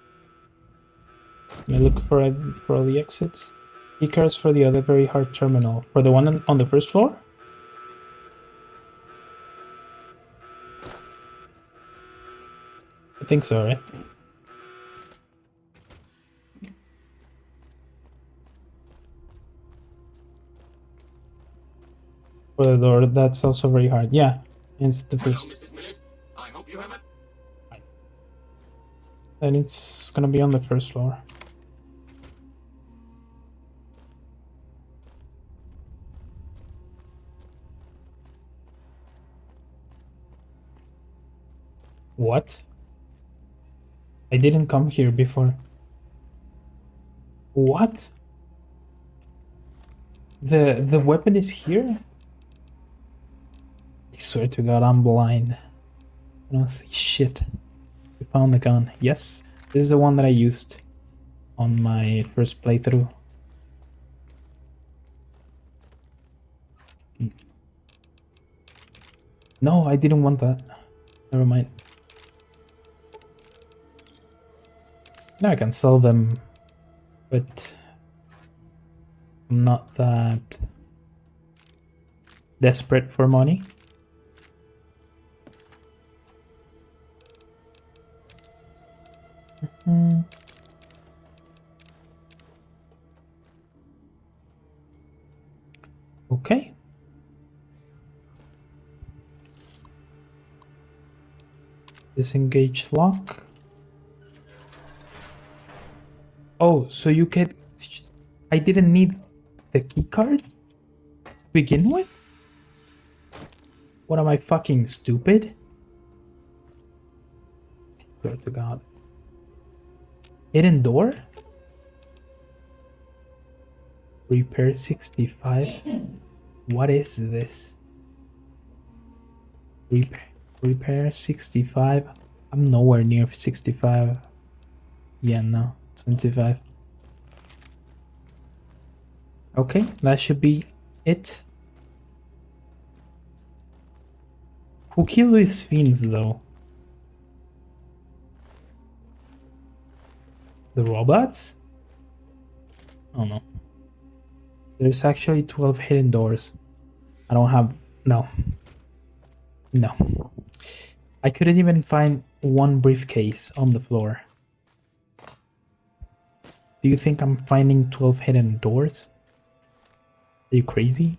Let me look for all the exits. Key cards for the other very hard terminal. For the one on the first floor? I think so, right? For the door, that's also very hard. Yeah, it's the first. Hello, Mrs. Millet. I hope you have it. Then it's gonna be on the first floor. What? I didn't come here before. What? The weapon is here? I swear to God, I'm blind. I don't see shit. We found the gun. Yes, this is the one that I used on my first playthrough. No, I didn't want that. Never mind. Now I can sell them, but I'm not that desperate for money. Okay. Disengage lock. Oh, so you could... I didn't need the key card to begin with? What am I, fucking stupid? Swear to God. Hidden door? Repair 65? What is this? Repair 65? I'm nowhere near 65. Yeah, no. 25. Okay, that should be it. Who killed these fiends, though? The robots? Oh no. There's actually 12 hidden doors. I don't have... No. No. I couldn't even find one briefcase on the floor. Do you think I'm finding 12 hidden doors? Are you crazy?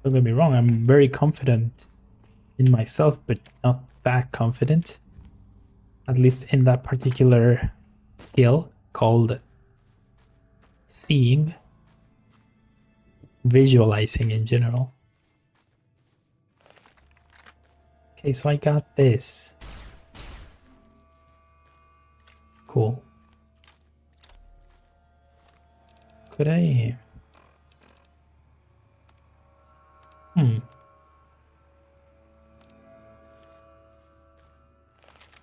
Don't get me wrong, I'm very confident in myself, but not that confident. At least in that particular skill called seeing, visualizing in general. Okay, so I got this. Cool. Could I...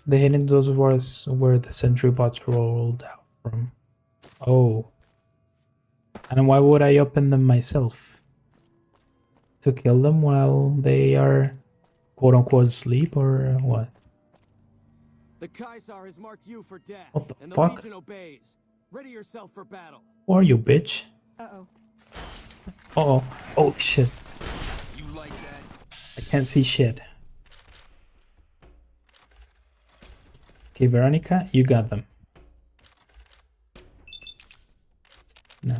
The hidden doors was where the sentry bots rolled out from. Oh. And why would I open them myself? To kill them while they are quote-unquote asleep, or what? The Kaisar has marked you for death, What the and fuck? the Legion obeys. Ready yourself for battle. Who are you, bitch? Uh-oh. Uh-oh. Oh, shit. You like that? I can't see shit. Okay, Veronica, you got them. No.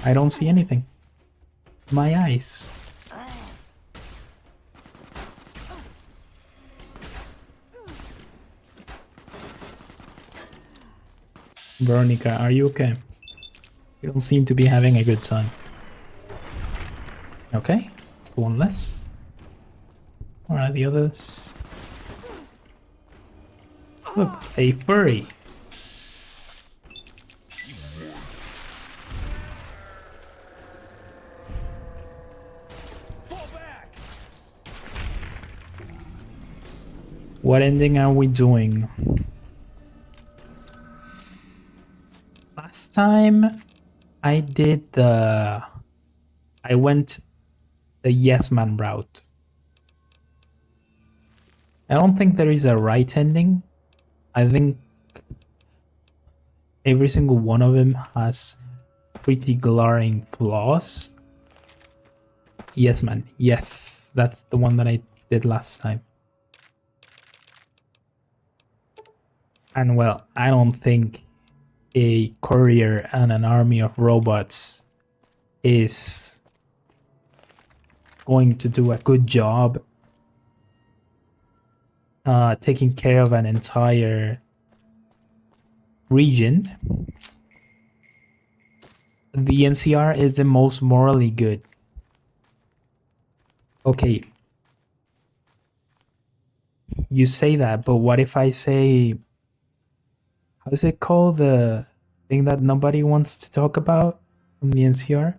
I don't see anything. My eyes. Veronica, are you okay? You don't seem to be having a good time. Okay, it's one less. Alright, the others. Look, a furry. What ending are we doing? Last time I did the... I went the yes man route. I don't think there is a right ending. I think every single one of them has pretty glaring flaws. Yes man, yes, that's the one that I did last time. And well, I don't think a courier and an army of robots is going to do a good job taking care of an entire region. The NCR is the most morally good. Okay. You say that, but what if I say... How is it called? The thing that nobody wants to talk about from the NCR?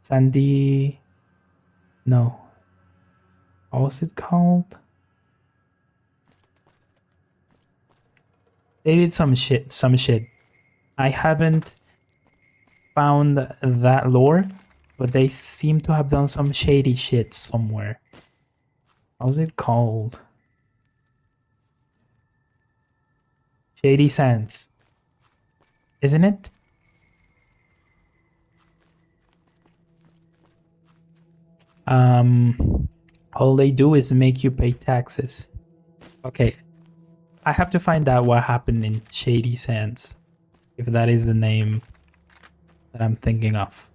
Sandy... No. What was it called? They did some shit. I haven't found that lore, but they seem to have done some shady shit somewhere. What was it called? Shady Sands. Isn't it? All they do is make you pay taxes. Okay. I have to find out what happened in Shady Sands. if that is the name that I'm thinking of.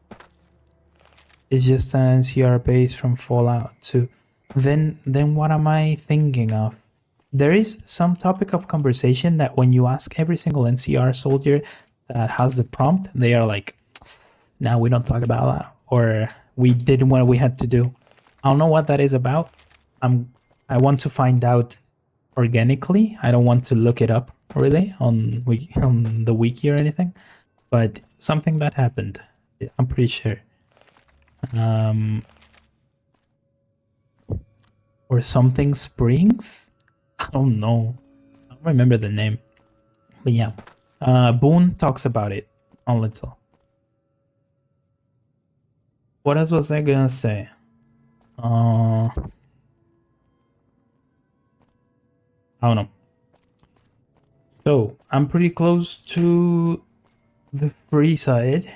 It's just an NCR base from Fallout 2. Then what am I thinking of? There is some topic of conversation that when you ask every single NCR soldier that has the prompt, they are like, "No, we don't talk about that," or "We did what we had to do." I don't know what that is about. I want to find out organically. I don't want to look it up really on the wiki or anything, but something that happened, I'm pretty sure. Or something Springs? I don't know. I don't remember the name. But yeah. Boone talks about it a little. What else was I gonna say? I don't know. So, I'm pretty close to the Freeside.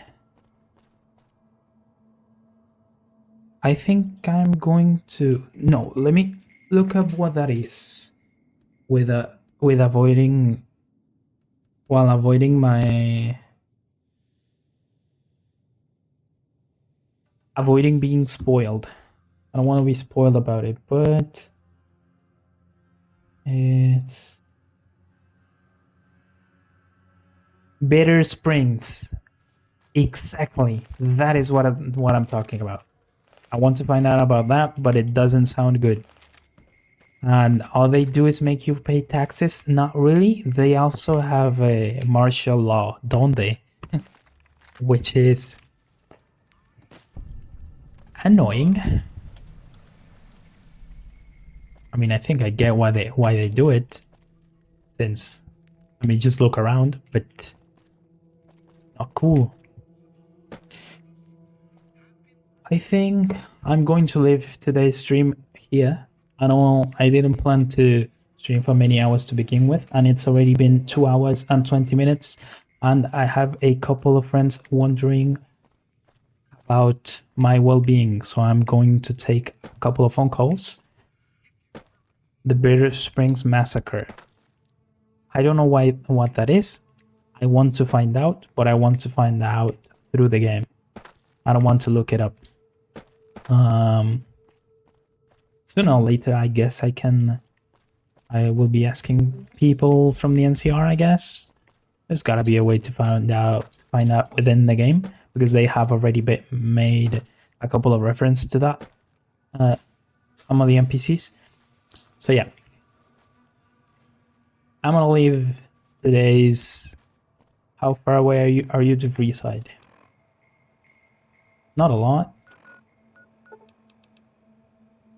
I think I'm going to... No, let me look up what that is. With avoiding... While avoiding my... Avoiding being spoiled. I don't want to be spoiled about it, but... It's... Bitter Springs. Exactly. That is what I'm talking about. I want to find out about that, but it doesn't sound good. And all they do is make you pay taxes? Not really. They also have a martial law, don't they? Which is annoying. I mean, I think I get why they do it. Since, I mean, just look around, but it's not cool. I think I'm going to leave today's stream here. I know I didn't plan to stream for many hours to begin with, and it's already been 2 hours and 20 minutes, and I have a couple of friends wondering about my well-being, so I'm going to take a couple of phone calls. The Bitter Springs Massacre. I don't know what that is. I want to find out, but I want to find out through the game. I don't want to look it up. Sooner or later, I guess I will be asking people from the NCR, I guess. There's gotta be a way to find out within the game, because they have already made a couple of references to that. Some of the NPCs. So yeah. I'm gonna leave today's... How far away are you to Freeside? Not a lot.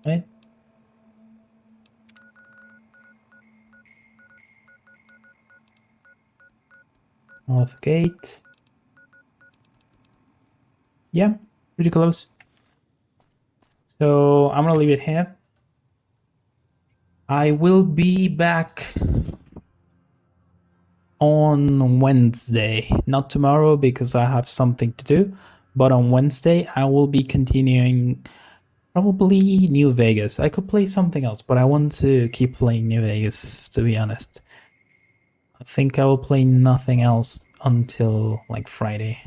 Right? North Gate. Yeah, pretty close. So I'm gonna leave it here. I will be back on Wednesday, not tomorrow because I have something to do, but on Wednesday I will be continuing probably New Vegas. I could play something else, but I want to keep playing New Vegas, to be honest. I think I will play nothing else until like Friday.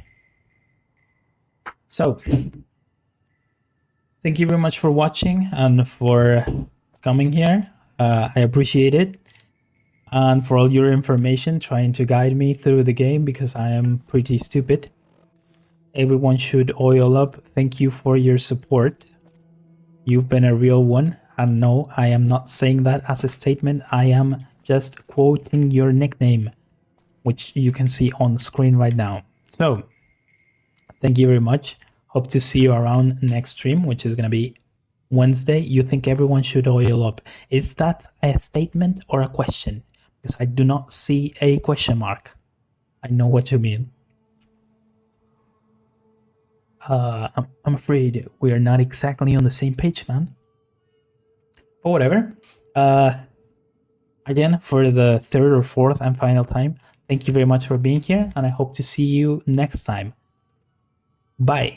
So, thank you very much for watching and for coming here. I appreciate it. And for all your information, trying to guide me through the game because I am pretty stupid. Everyone should oil up. Thank you for your support. You've been a real one. And no, I am not saying that as a statement. I am just quoting your nickname, which you can see on the screen right now. So, thank you very much. Hope to see you around next stream, which is going to be Wednesday. You think everyone should oil up. Is that a statement or a question? Because I do not see a question mark. I know what you mean. I'm afraid we are not exactly on the same page, man. But whatever. Again, for the third or fourth and final time, thank you very much for being here, and I hope to see you next time. Bye.